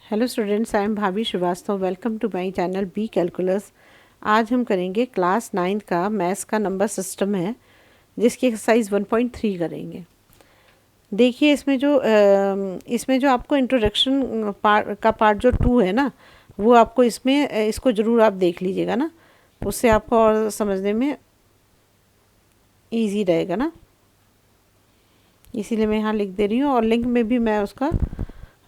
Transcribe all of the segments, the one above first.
Hello students, I am Bhabhi Shrivastava. Welcome to my channel be calculus. आज हम करेंगे class 9 का मैथ्स का नंबर सिस्टम है, जिसकी एक्सरसाइज 1.3 करेंगे। देखिए इसमें जो आपको इंट्रोडक्शन पार्ट जो 2 है ना, वो आपको इसको ज़रूर आप देख लीजिएगा ना, उससे आपको और समझने में ईजी रहेगा ना। इसीलिए मैं यहाँ लिख दे रही हूँ, और लिंक में भी मैं उसका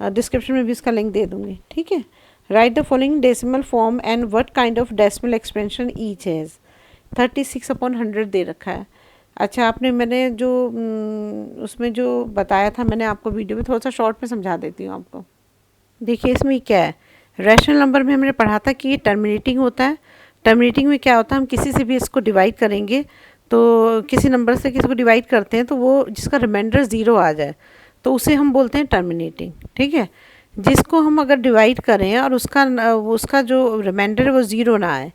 डिस्क्रिप्शन में भी इसका लिंक दे दूँगी। ठीक है। Right the following decimal form and what kind of decimal expansion each has. 36/100 दे रखा है। अच्छा, मैंने जो उसमें जो बताया था, मैंने आपको वीडियो में थोड़ा सा शॉर्ट में समझा देती हूँ आपको। देखिए इसमें क्या है, रैशनल नंबर में हमने पढ़ा था कि ये टर्मिनेटिंग होता है। टर्मिनेटिंग में क्या होता है, हम किसी से भी इसको डिवाइड करेंगे, तो किसी नंबर से किसी को डिवाइड करते हैं तो वो जिसका रिमाइंडर ज़ीरो आ जाए तो उसे हम बोलते हैं टर्मिनेटिंग। ठीक है। जिसको हम अगर डिवाइड करें और उसका जो रिमाइंडर है वो ज़ीरो ना आए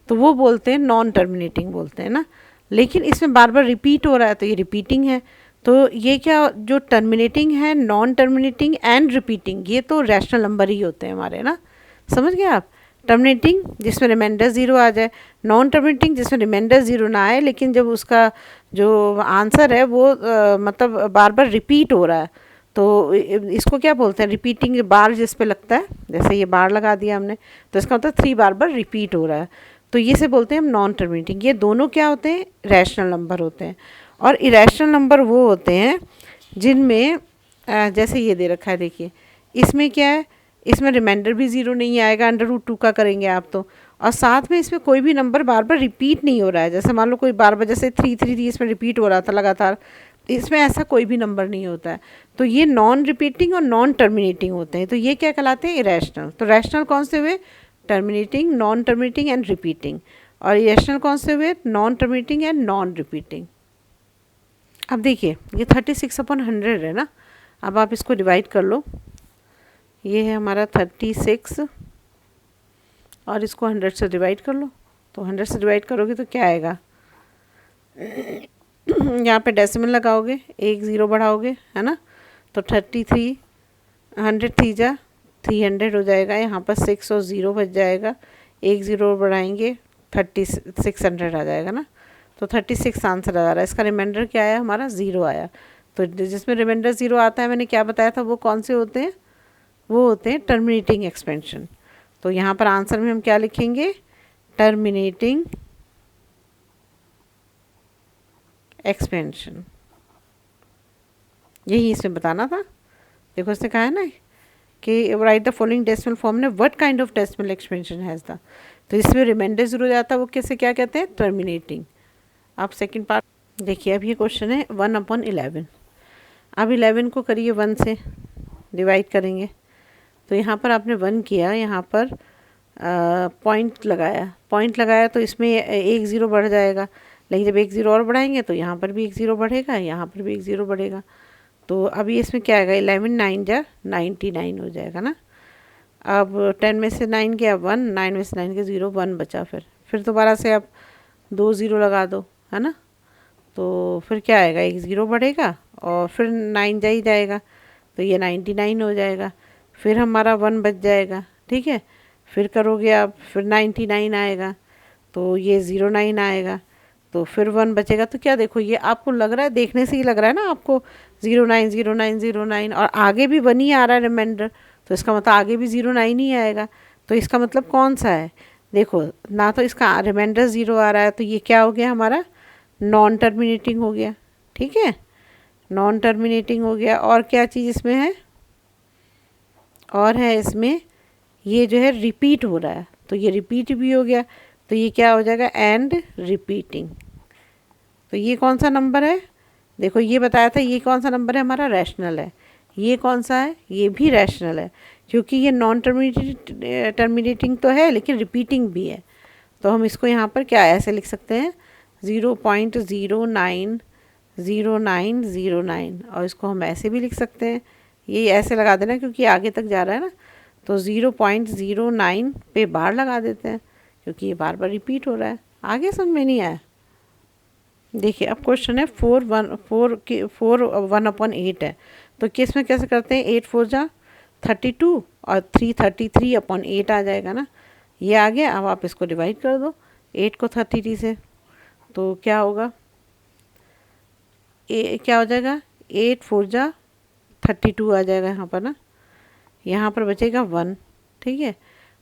तो वो बोलते हैं नॉन टर्मिनेटिंग बोलते हैं ना। लेकिन इसमें बार बार रिपीट हो रहा है तो ये रिपीटिंग है। तो ये क्या, जो टर्मिनेटिंग है, नॉन टर्मिनेटिंग एंड रिपीटिंग, ये तो रैशनल नंबर ही होते हैं हमारे ना। समझ गए आप। टर्मिनेटिंग जिसमें रिमाइंडर ज़ीरो आ जाए, नॉन टर्मिनेटिंग जिसमें रिमाइंडर ज़ीरो ना आए लेकिन जब उसका जो आंसर है वो मतलब बार बार रिपीट हो रहा है तो इसको क्या बोलते हैं, रिपीटिंग। बार जिस पे लगता है, जैसे ये बार लगा दिया हमने, तो इसका मतलब 3 बार रिपीट हो रहा है, तो ये से बोलते हैं हम नॉन टर्मिनेटिंग। ये दोनों क्या होते हैं, रैशनल नंबर होते हैं। और इरेशनल नंबर वो होते हैं जिनमें जैसे ये दे रखा है, देखिए इसमें क्या है, इसमें रिमाइंडर भी ज़ीरो नहीं आएगा, √2 का करेंगे आप तो, और साथ में इसमें कोई भी नंबर बार बार रिपीट नहीं हो रहा है। जैसे मान लो कोई बार बार, जैसे 3 इसमें रिपीट हो रहा था लगातार, इसमें ऐसा कोई भी नंबर नहीं होता है। तो ये नॉन रिपीटिंग और नॉन टर्मिनेटिंग होते हैं। तो ये क्या कहलाते हैं, इरेशनल। तो रैशनल कौन से हुए, terminating, non terminating and repeating. और इरेशनल कौन से हुए, non terminating and non repeating. अब देखिए ये 36/100 है ना। अब आप इसको डिवाइड कर लो। ये है हमारा 36 और इसको 100 से डिवाइड कर लो। तो 100 से डिवाइड करोगे तो क्या आएगा, यहाँ पे डेसिमल लगाओगे, एक ज़ीरो बढ़ाओगे, है ना। तो 33, 100 थी जा 300 हो जाएगा। यहाँ पर 6 और ज़ीरो बच जाएगा, एक ज़ीरो और बढ़ाएंगे 3600 आ जाएगा ना। तो 36 आंसर आ रहा है। इसका रिमाइंडर क्या आया, हमारा ज़ीरो आया। तो जिसमें रिमाइंडर ज़ीरो आता है, मैंने क्या बताया था, वो कौन से होते हैं, वो होते हैं टर्मिनेटिंग एक्सपेंशन। तो यहाँ पर आंसर में हम क्या लिखेंगे, टर्मिनेटिंग एक्सपेंशन। यही इसमें बताना था। देखो इसने कहा है ना कि write the following decimal form ने what kind of decimal expansion has the. तो इसमें रिमाइंडर ज़ीरो जाता है, वो कैसे, क्या कहते हैं, टर्मिनेटिंग। आप सेकंड पार्ट देखिए। अब ये क्वेश्चन है 1/11। अब 11 को करिए 1 से डिवाइड करेंगे। तो यहाँ पर आपने 1 किया, यहाँ पर पॉइंट लगाया तो इसमें एक ज़ीरो बढ़ जाएगा। लेकिन जब एक ज़ीरो और बढ़ाएंगे तो यहाँ पर भी एक ज़ीरो बढ़ेगा, यहाँ पर भी एक ज़ीरो बढ़ेगा। तो अभी इसमें क्या आएगा, 11 9 जा 99 हो जाएगा ना। अब 10 में से 9 गया 1, 9 में से 9 के 0, 1 बचा। फिर दोबारा से आप 2 ज़ीरो लगा दो, है ना। तो फिर क्या आएगा, एक ज़ीरो बढ़ेगा और फिर 9 जा ही जाएगा, तो ये 99 हो जाएगा। फिर हमारा 1 बच जाएगा। ठीक है। फिर करोगे आप, फिर 99 आएगा, तो ये 09 आएगा, तो फिर 1 बचेगा। तो क्या, देखो ये आपको लग रहा है, देखने से ही लग रहा है ना आपको, 09 09 09, और आगे भी 1 ही आ रहा है रिमाइंडर, तो इसका मतलब आगे भी 09 ही आएगा। तो इसका मतलब कौन सा है, देखो ना, तो इसका रिमाइंडर ज़ीरो आ रहा है, तो ये क्या हो गया हमारा, नॉन टर्मिनेटिंग हो गया। ठीक है, नॉन टर्मिनेटिंग हो गया। और क्या चीज़ इसमें है, और है इसमें ये जो है रिपीट हो रहा है, तो ये रिपीट भी हो गया। तो ये क्या हो जाएगा, एंड रिपीटिंग। तो ये कौन सा नंबर है, देखो ये बताया था, ये कौन सा नंबर है, हमारा रैशनल है। ये कौन सा है, ये भी रैशनल है, क्योंकि ये नॉन टर्मिनेटिंग तो है लेकिन रिपीटिंग भी है। तो हम इसको यहाँ पर क्या ऐसे लिख सकते हैं, 0.090909, और इसको हम ऐसे भी लिख सकते हैं, ये ऐसे लगा देना क्योंकि आगे तक जा रहा है ना। तो 0.09 पे बार लगा देते हैं क्योंकि ये बार बार रिपीट हो रहा है। आगे समझ में नहीं आया। देखिए अब क्वेश्चन है 4 1/8 है, तो किस में कैसे करते हैं, 8 4 जा 32 और 333/8 आ जाएगा ना, ये आ गया। अब आप इसको डिवाइड कर दो 8 को 33 से, तो क्या होगा, क्या हो जाएगा, 8 4 जा 32 आ जाएगा यहाँ पर ना। यहाँ पर बचेगा 1, ठीक है,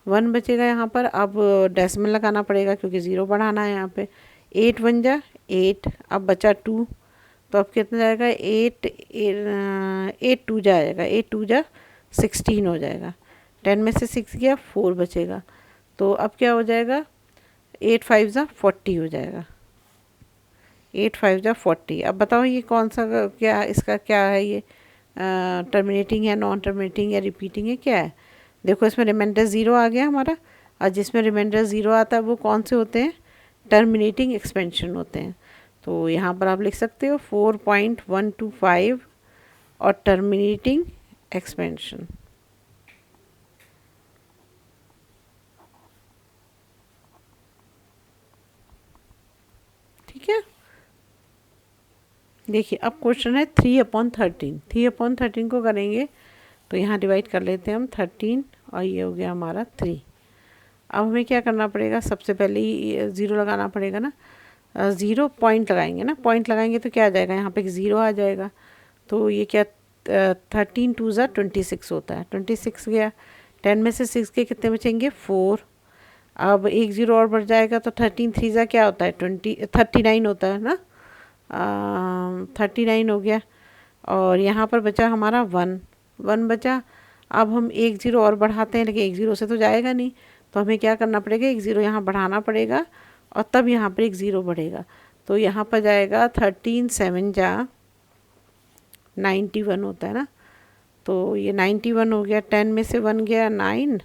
1 बचेगा यहाँ पर। अब डेसिमल लगाना पड़ेगा क्योंकि ज़ीरो बढ़ाना है यहाँ पे। 8 1 जा 8, अब बचा 2, तो अब कितना जाएगा, 8 2 जाएगा, 8 2 जा 16 हो जाएगा। 10 में से 6 गया, 4 बचेगा। तो अब क्या हो जाएगा, 8 5 जा 40 हो जाएगा, 8 5 जा 40। अब बताओ ये कौन सा, क्या इसका क्या है, ये टर्मिनेटिंग है, नॉन टर्मिनेटिंग या रिपीटिंग है, क्या है। देखो इसमें रिमाइंडर ज़ीरो आ गया हमारा, और जिसमें रिमाइंडर ज़ीरो आता है वो कौन से होते हैं, टर्मिनेटिंग एक्सपेंशन होते हैं। तो यहाँ पर आप लिख सकते हो 4.125 और टर्मिनेटिंग एक्सपेंशन। ठीक है, देखिए अब क्वेश्चन है 3/13। 3/13 को करेंगे तो यहाँ डिवाइड कर लेते हैं हम 13, और ये हो गया हमारा 3। अब हमें क्या करना पड़ेगा, सबसे पहले ही ज़ीरो लगाना पड़ेगा ना, ज़ीरो पॉइंट लगाएंगे ना, पॉइंट लगाएंगे तो क्या आ जाएगा, यहाँ पे एक ज़ीरो आ जाएगा। तो ये क्या, 13 2 जा 26 होता है, 26 गया। 10 में से 6 के कितने बचेंगे, 4। अब एक ज़ीरो और बढ़ जाएगा तो 13 3 जा क्या होता है, 39 होता है ना, 39 हो गया। और यहाँ पर बचा हमारा 1 बचा। अब हम एक ज़ीरो और बढ़ाते हैं, लेकिन एक ज़ीरो से तो जाएगा नहीं, तो हमें क्या करना पड़ेगा, एक ज़ीरो यहाँ बढ़ाना पड़ेगा, और तब यहाँ पर एक ज़ीरो बढ़ेगा। तो यहाँ पर जाएगा 13 7 जा 91 होता है ना, तो ये 91 हो गया। 10 में से 1 गया 9,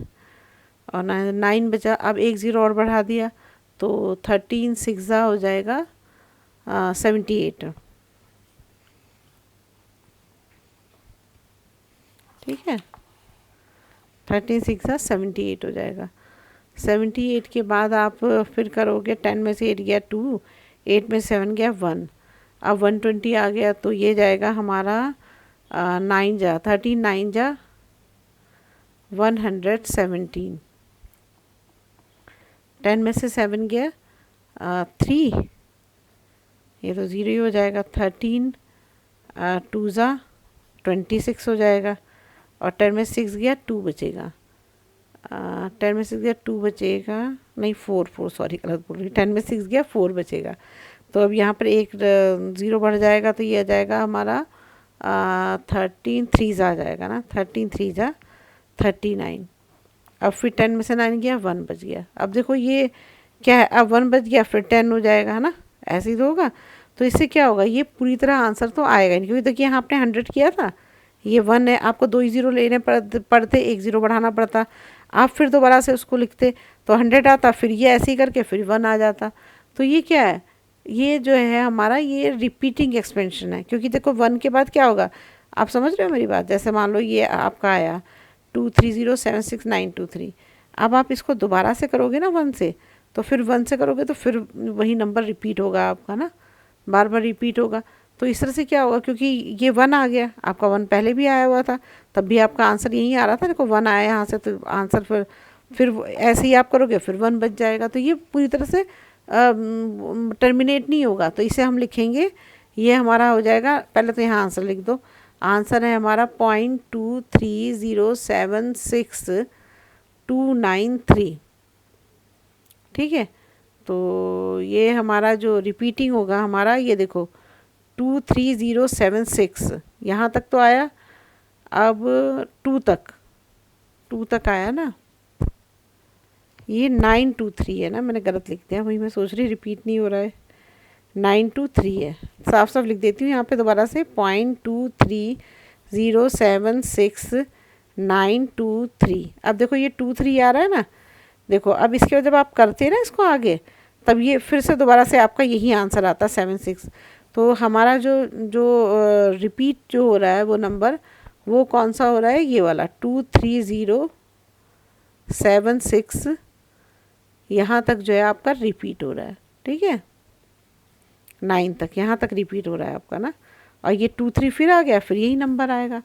और 9 बचा। अब एक ज़ीरो और बढ़ा दिया तो 13 6 जा हो जाएगा 78। ठीक है, 13 6 जा 78 हो जाएगा। 78 के बाद आप फिर करोगे, 10 में से 8 गया 2, 8 में 7 गया 1। अब 120 आ गया, तो ये जाएगा हमारा 9 जा 13 9 जा 117। 10 में से 7 गया 3, ये तो ज़ीरो ही हो जाएगा। 13 2 जा 26 हो जाएगा, और 10 में 6 गया 2 बचेगा। 10 में 6 गया 2 बचेगा, नहीं 4 सॉरी गलत बोल रही, 10 में 6 गया 4 बचेगा। तो अब यहाँ पर एक ज़ीरो बढ़ जाएगा, तो ये आ जाएगा हमारा 13 3 जा आ जाएगा ना, 13 3 जा 39। अब फिर 10 में से 9 गया 1 बच गया। अब देखो ये क्या है, अब 1 बच गया फिर 10 हो जाएगा, है ना, ऐसे ही तो होगा। तो इससे क्या होगा, ये पूरी तरह आंसर तो आएगा नहीं, क्योंकि देखिए यहाँ आपने 100 किया था, ये 1 है, आपको 2 ही ज़ीरो लेने पड़ते, एक ज़ीरो बढ़ाना पड़ता, आप फिर दोबारा से उसको लिखते तो 100 आता, फिर ये ऐसे ही करके फिर 1 आ जाता। तो ये क्या है, ये जो है हमारा ये रिपीटिंग एक्सपेंशन है, क्योंकि देखो 1 के बाद क्या होगा, आप समझ रहे हो मेरी बात। जैसे मान लो ये आपका आया 23076 923, अब आप इसको दोबारा से करोगे ना 1 से, तो फिर 1 से करोगे तो फिर वही नंबर रिपीट होगा आपका ना, बार बार रिपीट होगा। तो इस तरह से क्या होगा, क्योंकि ये 1 आ गया, आपका 1 पहले भी आया हुआ था, तब भी आपका आंसर यही आ रहा था, देखो 1 आया यहाँ से, तो आंसर फिर ऐसे ही आप करोगे फिर 1 बच जाएगा। तो ये पूरी तरह से टर्मिनेट नहीं होगा। तो इसे हम लिखेंगे, ये हमारा हो जाएगा, पहले तो यहाँ आंसर लिख दो। आंसर है हमारा 0.23076 ठीक है। तो ये हमारा जो रिपीटिंग होगा हमारा, ये देखो 23076 यहाँ तक तो आया, अब 2 तक आया ना, ये 923 है ना, मैंने गलत लिख दिया, वही मैं सोच रही रिपीट नहीं हो रहा है, 923 है, साफ साफ लिख देती हूँ यहाँ पे दोबारा से, 0.23076 अब देखो ये 23 आ रहा है ना, देखो अब इसके बाद जब आप करते हैं ना इसको आगे, तब ये फिर से दोबारा से आपका यही आंसर आता है 76। तो हमारा जो रिपीट जो हो रहा है वो नंबर, वो कौन सा हो रहा है, ये वाला 23076 यहाँ तक जो है आपका रिपीट हो रहा है। ठीक है, 9 तक यहाँ तक रिपीट हो रहा है आपका ना, और ये 2 3 फिर आ गया, फिर यही नंबर आएगा।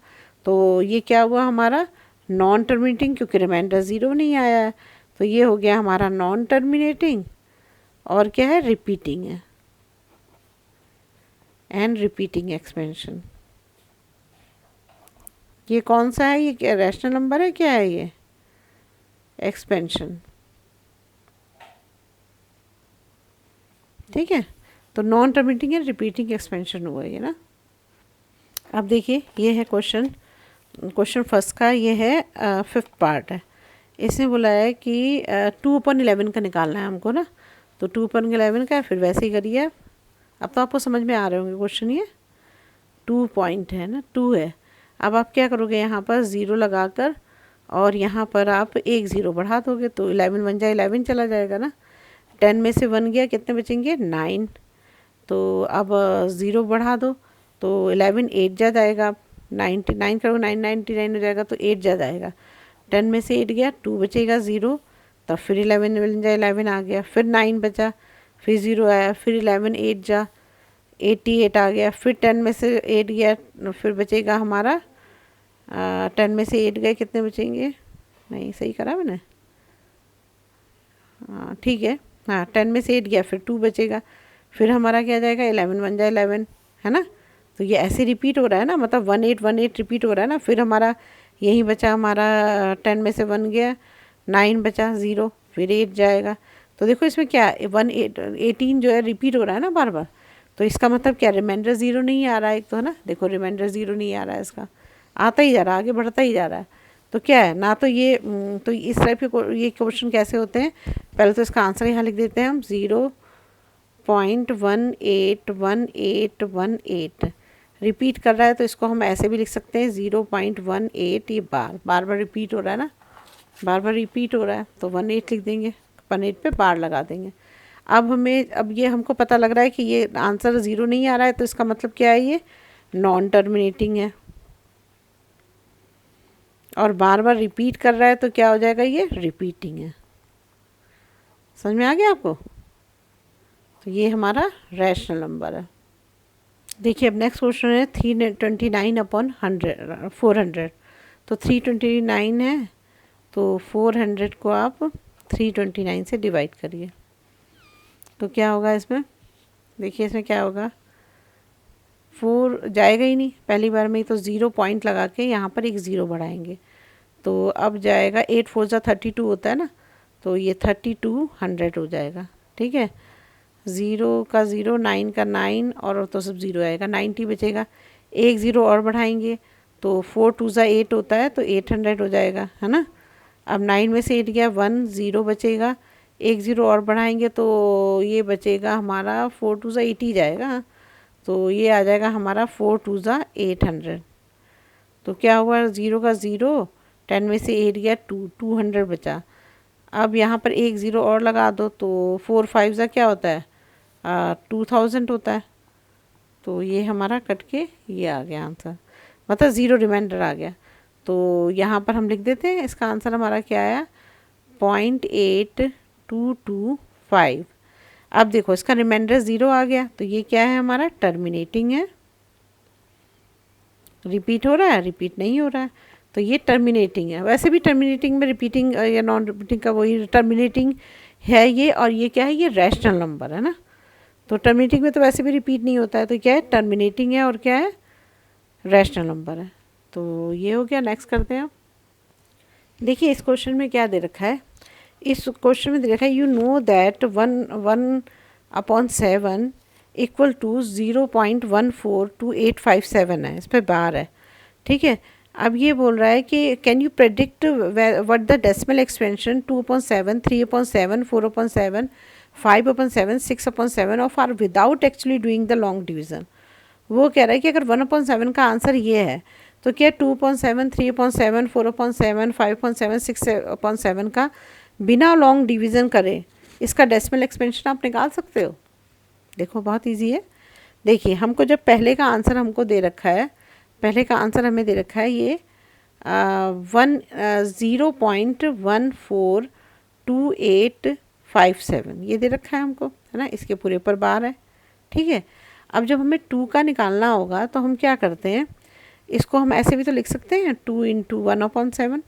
तो ये क्या हुआ हमारा नॉन टर्मिनेटिंग क्योंकि रिमाइंडर ज़ीरो नहीं आया है, तो ये हो गया हमारा नॉन टर्मिनेटिंग, और क्या है, रिपीटिंग है, एंड रिपीटिंग एक्सपेंशन। ये कौन सा है, ये क्या रैशनल नंबर है, क्या है ये, एक्सपेंशन। ठीक है, तो non terminating and repeating expansion हुआ ये ना। अब देखिए ये है क्वेश्चन फर्स्ट का, ये है फिफ्थ पार्ट है। इसने बोला है कि 2/11 का निकालना है हमको ना, तो 2/11 का है, फिर वैसे ही करिए। अब तो आपको समझ में आ रहे होंगे क्वेश्चन, ये 2 पॉइंट है ना, 2 है। अब आप क्या करोगे, यहाँ पर ज़ीरो लगाकर और यहाँ पर आप एक ज़ीरो बढ़ा दोगे, तो 11 बन जाए, 11 चला जाएगा ना। 10 में से 1 गया, कितने बचेंगे, 9। तो अब ज़ीरो बढ़ा दो, तो 11 8 जा जाएगा, 99 करोगे 999 हो जाएगा, तो 8 जा जाएगा। 10 में से 8 गया, 2 बचेगा, ज़ीरो, तब फिर 11 बन जाए, 11 आ गया, फिर 9 बचा, फिर ज़ीरो आया, फिर 11 8 जा, 88 आ गया, फिर 10 में से 8 गया, फिर बचेगा हमारा 10 में से 8 गए, कितने बचेंगे, नहीं सही करा मैंने, हाँ ठीक है, हाँ 10 में से 8 गया, फिर 2 बचेगा, फिर हमारा क्या जाएगा, 11 बन जाए, 11 है ना। तो ये ऐसे रिपीट हो रहा है ना, मतलब 1818 रिपीट हो रहा है ना। फिर हमारा यही बचा, हमारा 10 में से 1 गया, 9 बचा, ज़ीरो, फिर 8 जाएगा। तो देखो इसमें क्या 18 जो है रिपीट हो रहा है ना बार बार, तो इसका मतलब क्या, रिमाइंडर ज़ीरो नहीं आ रहा है एक तो, है ना। देखो रिमाइंडर ज़ीरो नहीं आ रहा है, इसका आता ही जा रहा है, आगे बढ़ता ही जा रहा है। तो क्या है ना, तो ये तो इस टाइप के ये क्वेश्चन कैसे होते हैं, पहले तो इसका आंसर यहाँ लिख देते हैं हम, 0.181818। रिपीट कर रहा है तो इसको हम ऐसे भी लिख सकते हैं 0.18, ये बार बार रिपीट हो रहा है ना, बार बार रिपीट हो रहा है, तो 18 लिख देंगे, 18 पे बार लगा देंगे। अब ये हमको पता लग रहा है कि ये आंसर ज़ीरो नहीं आ रहा है, तो इसका मतलब क्या है, ये नॉन टर्मिनेटिंग है, और बार बार रिपीट कर रहा है, तो क्या हो जाएगा, ये रिपीटिंग है। समझ में आ गया आपको। तो ये हमारा रैशनल नंबर है। देखिए अब नेक्स्ट क्वेश्चन है 329/400। तो 329 है, तो 400 को आप 329 से डिवाइड करिए, तो क्या होगा इसमें, देखिए इसमें क्या होगा, 4 जाएगा ही नहीं पहली बार में ही, तो 0 पॉइंट लगा के यहाँ पर एक ज़ीरो बढ़ाएंगे, तो अब जाएगा 8 4 जा 32 होता है ना, तो ये 3200 हो जाएगा। ठीक है, 0 का 0, 9 का 9, और तो सब 0 आएगा, 90 बचेगा, एक ज़ीरो और बढ़ाएंगे, तो 4 2 जा 8 होता है, तो 800 हो जाएगा, है ना। अब 9 में से 8 गया, 1 0 बचेगा, एक ज़ीरो और बढ़ाएंगे, तो ये बचेगा हमारा 4 2 जा 80 जाएगा, तो ये आ जाएगा हमारा 4 2 जा 800। तो क्या हुआ, 0 का 0, 10 में से 8 गया, 200 बचा। अब यहाँ पर एक ज़ीरो और लगा दो, तो 4 5 जा क्या होता है, 2000 होता है, तो ये हमारा कट के ये आ गया आंसर, मतलब ज़ीरो रिमाइंडर आ गया। तो यहाँ पर हम लिख देते हैं, इसका आंसर हमारा क्या आया, 0.8225। अब देखो इसका रिमाइंडर ज़ीरो आ गया, तो ये क्या है हमारा, टर्मिनेटिंग है। रिपीट हो रहा है, रिपीट नहीं हो रहा है, तो ये टर्मिनेटिंग है। वैसे भी टर्मिनेटिंग में रिपीटिंग या नॉन रिपीटिंग का वही टर्मिनेटिंग है ये, और ये क्या है, ये रैशनल नंबर है ना। तो टर्मिनेटिंग में तो वैसे भी रिपीट नहीं होता है, तो क्या है, टर्मिनेटिंग है, और क्या है, रैशनल नंबर है। तो ये हो गया। नेक्स्ट करते हैं आप। देखिए इस क्वेश्चन में क्या दे रखा है, इस क्वेश्चन में दे रखा है, you know that 1/7 equal to 0.142857 है, इस पर बार है। ठीक है, अब ये बोल रहा है कि can you predict what the decimal expansion 2/7, 3/7, 4/7, 5/7, 6/7 of are without actually doing the long division. वो कह रहा है कि अगर 1/7 का आंसर ये है, तो क्या 2/7, 3/7, 4/7, 5/7, 6/7 का बिना लॉन्ग डिवीज़न करे इसका डेसिमल एक्सपेंशन आप निकाल सकते हो। देखो बहुत इजी है। देखिए हमको जब पहले का आंसर हमको दे रखा है, पहले का आंसर हमें दे रखा है ये 0.142857 ये दे रखा है हमको, है ना, इसके पूरे पर बार है। ठीक है, अब जब हमें 2 का निकालना होगा तो हम क्या करते हैं, इसको हम ऐसे भी तो लिख सकते हैं 2 × 1/7,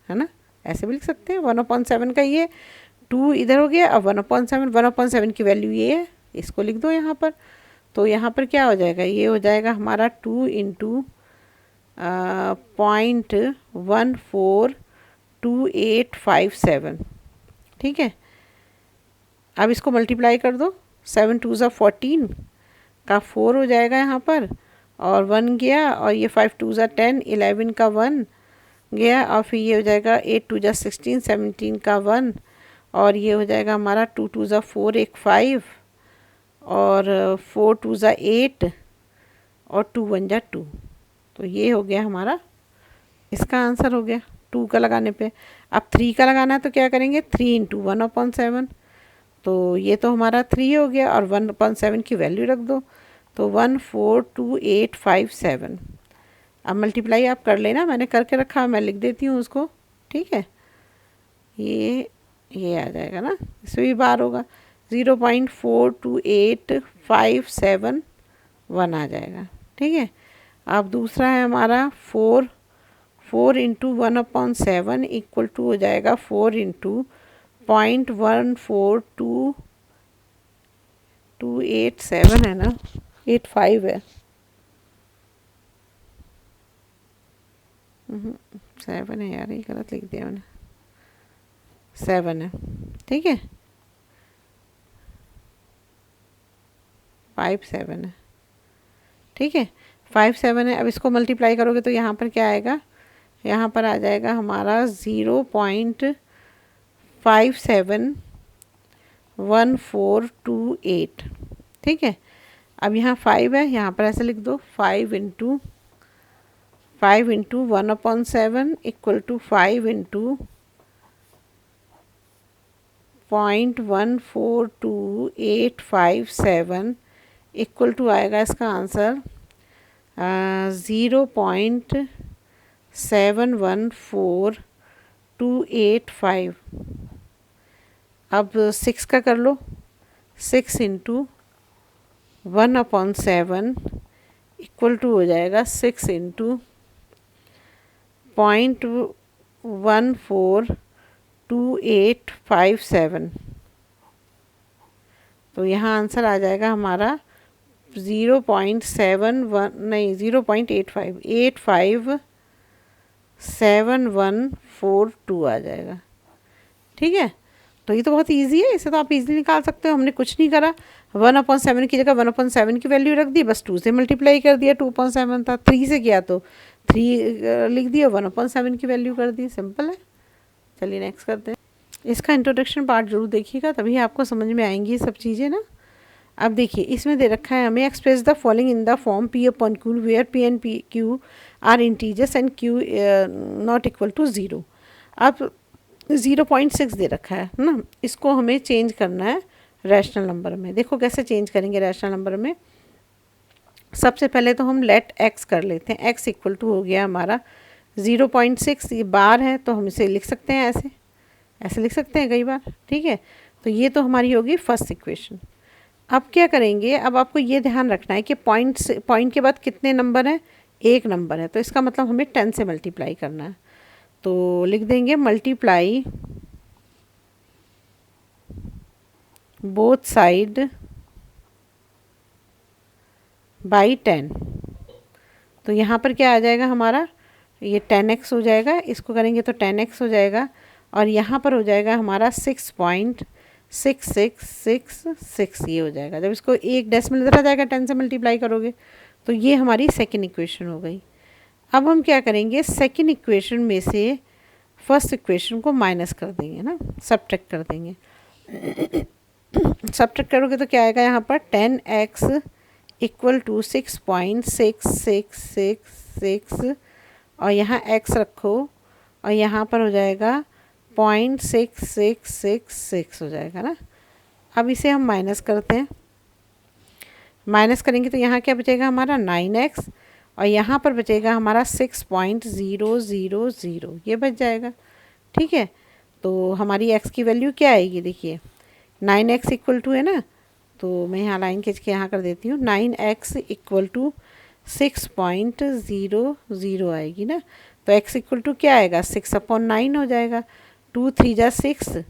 है ना, ऐसे भी लिख सकते हैं। 1/7 का ये 2 इधर हो गया, अब 1/7 की वैल्यू ये है, इसको लिख दो यहाँ पर। तो यहाँ पर क्या हो जाएगा, ये हो जाएगा हमारा 2 इंटू 0.142857, ठीक है। अब इसको मल्टीप्लाई कर दो, 7 2 ज़ा 14 का 4 हो जाएगा यहाँ पर, और 1 गया, और ये 5 2 ज़ा 10, 11 का 1 गया, और फिर ये हो जाएगा 8 2 ज़ा 16, 17 का 1, और ये हो जाएगा हमारा 2 2 ज़ा 4 एक 5, और 4 2 ज़ा 8, और 2 1 ज़ा 2। तो ये हो गया हमारा, इसका आंसर हो गया 2 का लगाने पे। अब 3 का लगाना है तो क्या करेंगे, 3 इंटू 1/7, तो ये तो हमारा 3 हो गया, और 1/7 की वैल्यू रख दो, तो 142,857। अब मल्टीप्लाई आप कर लेना, मैंने करके रखा, मैं लिख देती हूँ उसको, ठीक है। ये आ जाएगा ना, इसमें भी बार होगा, 0.428571 आ जाएगा, ठीक है। अब दूसरा है हमारा 4 इंटू 1/7 इक्वल टू हो जाएगा 4 इंटू 0.142287 है ना, 85 है, 7 है यार, ये गलत लिख दिया मैंने, 7 है, ठीक है, 5 7 है, ठीक है, 5 7 है। अब इसको मल्टीप्लाई करोगे तो यहाँ पर क्या आएगा, यहाँ पर आ जाएगा हमारा 0.571428, ठीक है। अब यहाँ 5 है, यहाँ पर ऐसे लिख दो, 5 into 1/7 equal to 5 into 0.142857 equal to आएगा इसका आंसर 0.714285। अब 6 का कर लो, 6 इंटू 1/7 इक्वल टू हो जाएगा 6 इंटू 0.142857। तो यहाँ आंसर आ जाएगा हमारा 0.7142 आ जाएगा, ठीक है। तो ये तो बहुत इजी है, इसे तो आप इजीली निकाल सकते हो, हमने कुछ नहीं करा, 1/7 की जगह 1/7 की वैल्यू रख दी, बस 2 से मल्टीप्लाई कर दिया, 2/7 था, 3 से किया तो 3 लिख दिया, 1/7 की वैल्यू कर दी, सिंपल है। चलिए नेक्स्ट करते हैं। इसका इंट्रोडक्शन पार्ट जरूर देखिएगा, तभी आपको समझ में आएंगी ये सब चीज़ें ना। अब देखिए इसमें दे रखा है हमें, express the following in the form P upon Q where P and Q are integers and Q not equal to 0। अब 0.6 दे रखा है ना, इसको हमें चेंज करना है रैशनल नंबर में। देखो कैसे चेंज करेंगे रैशनल नंबर में। सबसे पहले तो हम लेट x कर लेते हैं, x इक्वल टू हो गया हमारा 0.6, ये बार है तो हम इसे लिख सकते हैं, ऐसे लिख सकते हैं कई बार, ठीक है। तो ये तो हमारी होगी फर्स्ट इक्वेशन। अब क्या करेंगे, अब आपको ये ध्यान रखना है कि पॉइंट के बाद कितने नंबर हैं, 1 नंबर है, तो इसका मतलब हमें 10 से मल्टीप्लाई करना है। तो लिख देंगे मल्टीप्लाई बोथ साइड बाई 10। तो यहाँ पर क्या आ जाएगा हमारा, ये 10x हो जाएगा, इसको करेंगे तो 10x हो जाएगा, और यहाँ पर हो जाएगा हमारा 6.6666 ये हो जाएगा। जब इसको एक डेसिमल इधर आ जाएगा 10 से मल्टीप्लाई करोगे, तो ये हमारी सेकंड इक्वेशन हो गई। अब हम क्या करेंगे, सेकंड इक्वेशन में से फर्स्ट इक्वेशन को माइनस कर देंगे ना, सब्ट्रैक्ट कर देंगे। सब्ट्रैक्ट करोगे तो क्या आएगा यहाँ पर, 10x इक्वल टू 6.6666 और यहाँ x रखो, और यहाँ पर हो जाएगा 0.6666 हो जाएगा ना। अब इसे हम माइनस करते हैं, माइनस करेंगे तो यहाँ क्या बचेगा हमारा 9x, और यहाँ पर बचेगा हमारा 6.000 ये बच जाएगा, ठीक है। तो हमारी x की वैल्यू क्या आएगी, देखिए 9x इक्वल टू है ना, तो मैं यहाँ लाइन खींच के यहाँ कर देती हूँ, 9x इक्वल टू 6.00 आएगी ना। तो x इक्वल टू क्या आएगा 6/9 हो जाएगा। 2 3 जा 6,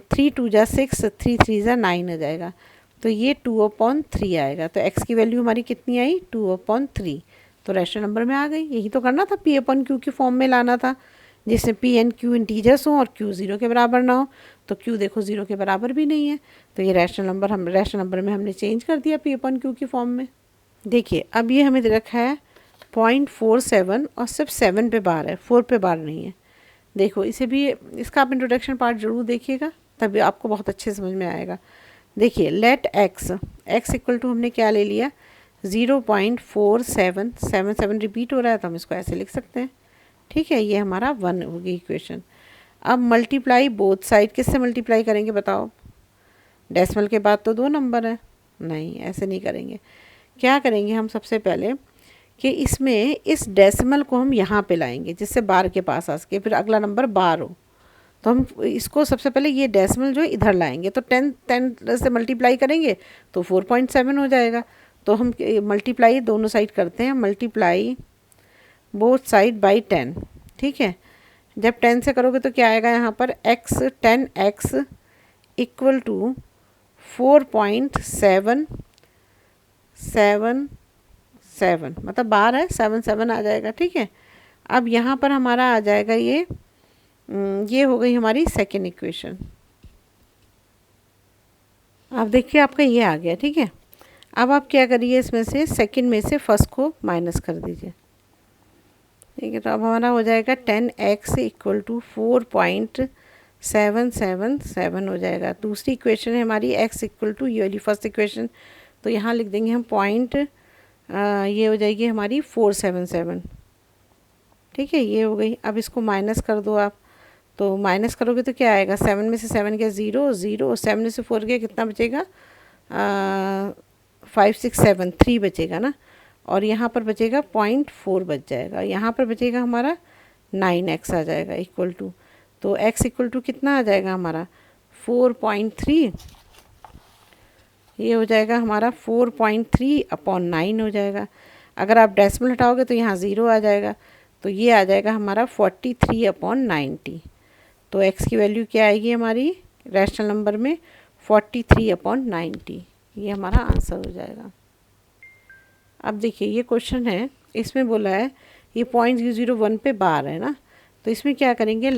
3 2 जा 6, 3 3 जा 9 हो जाएगा। तो ये 2/3 आएगा। तो x की वैल्यू हमारी कितनी आई 2/3। तो रैशनल नंबर में आ गई। यही तो करना था, p/q की फॉर्म में लाना था जिसमें p एंड q इंटीजर्स हों और q 0 के बराबर ना हो। तो q देखो 0 के बराबर भी नहीं है, तो ये रैशनल नंबर में हमने चेंज कर दिया p/q की फॉर्म में। देखिए अब ये हमें दे रखा है 0.47 और सिर्फ 7 पे बार है, 4 पे बार नहीं है। देखो इसे भी, इसका आप इंट्रोडक्शन पार्ट ज़रूर देखिएगा, तभी आपको बहुत अच्छे समझ में आएगा। देखिए लेट x इक्वल टू हमने क्या ले लिया 0.4777 रिपीट हो रहा है तो हम इसको ऐसे लिख सकते हैं। ठीक है, ये हमारा 1 होगी इक्वेशन। अब मल्टीप्लाई बोथ साइड, किससे मल्टीप्लाई करेंगे बताओ? डेसिमल के बाद तो 2 नंबर है, नहीं ऐसे नहीं करेंगे। क्या करेंगे हम सबसे पहले कि इसमें इस डेसिमल को हम यहाँ पे लाएंगे जिससे बार के पास आ सके, फिर अगला नंबर बार हो। तो हम इसको सबसे पहले ये डेसिमल जो इधर लाएंगे, तो 10 से मल्टीप्लाई करेंगे तो 4.7 हो जाएगा। तो हम मल्टीप्लाई दोनों साइड करते हैं, मल्टीप्लाई बोथ साइड बाई 10। ठीक है, जब 10 से करोगे तो क्या आएगा यहाँ पर x 10x इक्वल टू 4.777, मतलब बार है 7 आ जाएगा। ठीक है, अब यहाँ पर हमारा आ जाएगा ये हो गई हमारी सेकेंड इक्वेशन। अब देखिए आपका ये आ गया। ठीक है, अब आप क्या करिए, इसमें से सेकंड में से फर्स्ट को माइनस कर दीजिए। ठीक है, तो अब हमारा हो जाएगा 10x इक्वल टू 4.777 हो जाएगा। दूसरी इक्वेशन है हमारी x इक्वल टू, ये वाली फर्स्ट इक्वेशन, तो यहाँ लिख देंगे हम पॉइंट, ये हो जाएगी हमारी 477। ठीक है, ये हो गई। अब इसको माइनस कर दो आप, तो माइनस करोगे तो क्या आएगा, 7 में से 7 गया 0 0, 7 में से 4 गया कितना बचेगा 5 6 7 3 बचेगा ना, और यहाँ पर बचेगा 0.4 बच जाएगा। यहाँ पर बचेगा हमारा 9x आ जाएगा इक्वल टू, तो x इक्वल टू कितना आ जाएगा हमारा 4.3, ये हो जाएगा हमारा 4.3/9 हो जाएगा। अगर आप डेसिमल हटाओगे तो यहाँ 0 आ जाएगा, तो ये आ जाएगा हमारा 43/90। तो x की वैल्यू क्या आएगी हमारी रैशनल नंबर में 43/90, ये हमारा आंसर हो जाएगा। अब देखिए ये क्वेश्चन है, इसमें बोला है ये 0.001 पे बार है ना, तो इसमें क्या करेंगे,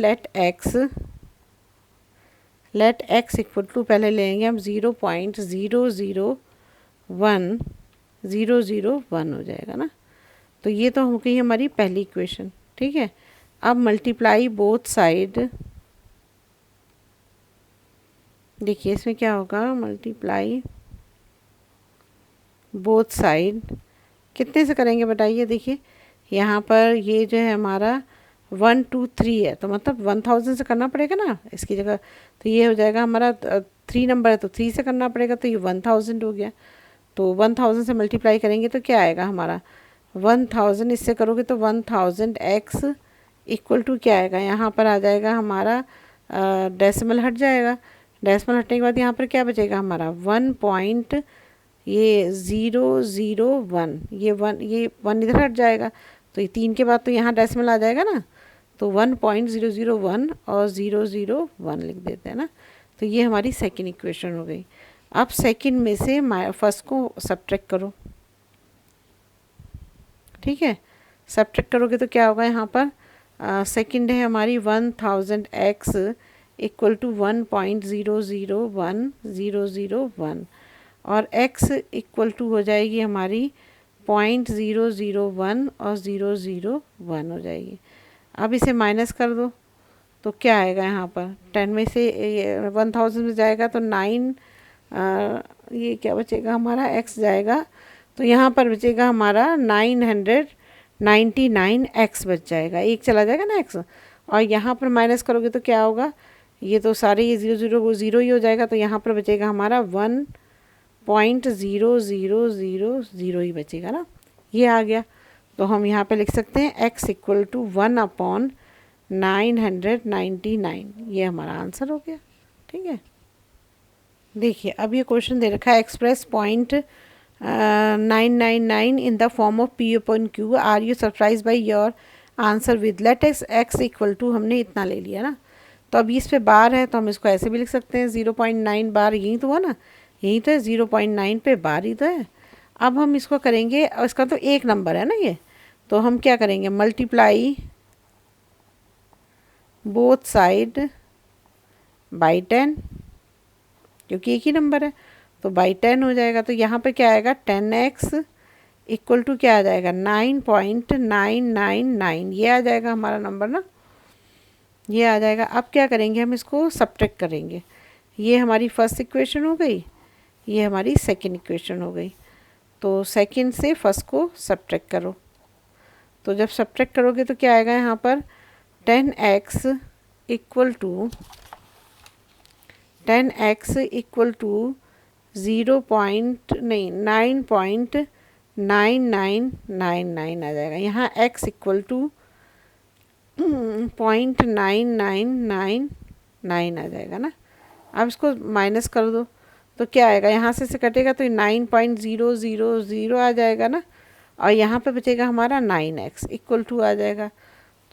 लेट x इक्वल टू पहले लेंगे हम 0.001001 हो जाएगा ना, तो ये तो हो गई हमारी पहली इक्वेशन। ठीक है, अब मल्टीप्लाई बोथ साइड, देखिए इसमें क्या होगा, मल्टीप्लाई बोथ साइड कितने से करेंगे बताइए। देखिए यहाँ पर ये जो है हमारा 1 2 3 है, तो मतलब 1000 से करना पड़ेगा ना इसकी जगह, तो ये हो जाएगा हमारा 3 नंबर है तो 3 से करना पड़ेगा, तो ये 1000 हो गया। तो 1000 से मल्टीप्लाई करेंगे तो क्या आएगा हमारा 1000, इससे करोगे तो 1000x इक्वल टू क्या आएगा, यहाँ पर आ जाएगा हमारा डेसिमल हट जाएगा। डेसिमल हटने के बाद यहाँ पर क्या बचेगा हमारा 1.001, ये 1 इधर हट जाएगा, तो ये 3 के बाद तो यहाँ डेसिमल आ जाएगा ना, तो 1.001 और 001 लिख देते हैं ना। तो ये हमारी सेकंड इक्वेशन हो गई। अब सेकंड में से फर्स्ट को सब्ट्रैक्ट करो। ठीक है, सब्ट्रैक्ट करोगे तो क्या होगा, यहाँ पर सेकंड है हमारी 1000x इक्वल टू 1.001001 और x इक्वल टू हो जाएगी हमारी 0.001 और 001 हो जाएगी। अब इसे माइनस कर दो तो क्या आएगा, यहाँ पर 10 में से 1000 में जाएगा तो 9, ये क्या बचेगा हमारा x जाएगा, तो यहाँ पर बचेगा हमारा 999x बच जाएगा, एक चला जाएगा ना x, और यहाँ पर माइनस करोगे तो क्या होगा, ये तो सारे ये 0 ही हो जाएगा, तो यहाँ पर बचेगा हमारा 1.0000 ही बचेगा ना, ये आ गया। तो हम यहाँ पे लिख सकते हैं x इक्वल टू 1/999, ये हमारा आंसर हो गया। ठीक है, देखिए अब ये क्वेश्चन दे रखा है, express 0.999 in the form of p/q, are you surprise by your answer with let x equal to हमने इतना ले लिया ना, तो अब इस पे बार है तो हम इसको ऐसे भी लिख सकते हैं 0.9 बार, यही तो हुआ ना, यही तो है 0.9 पे बार ही तो है। अब हम इसको करेंगे, इसका तो एक नंबर है ना ये, तो हम क्या करेंगे मल्टीप्लाई बोथ साइड बाई 10, क्योंकि एक ही नंबर है तो बाई 10 हो जाएगा। तो यहाँ पे क्या आएगा 10x इक्वल टू क्या आ जाएगा 9.999, ये आ जाएगा हमारा नंबर ना, ये आ जाएगा। अब क्या करेंगे हम इसको सब्ट्रैक्ट करेंगे, ये हमारी फर्स्ट इक्वेशन हो गई, ये हमारी सेकंड इक्वेशन हो गई। तो सेकंड से फर्स्ट को सब्ट्रैक्ट करो, तो जब सब्ट्रैक्ट करोगे तो क्या आएगा यहाँ पर 10x equal to 10x equal to 9.9999 आ जाएगा। यहाँ x इक्वल टू 0.9999 आ जाएगा ना। अब इसको माइनस कर दो तो क्या आएगा, यहाँ से कटेगा तो 9.000 आ जाएगा ना, और यहाँ पे बचेगा हमारा 9x इक्वल टू आ जाएगा।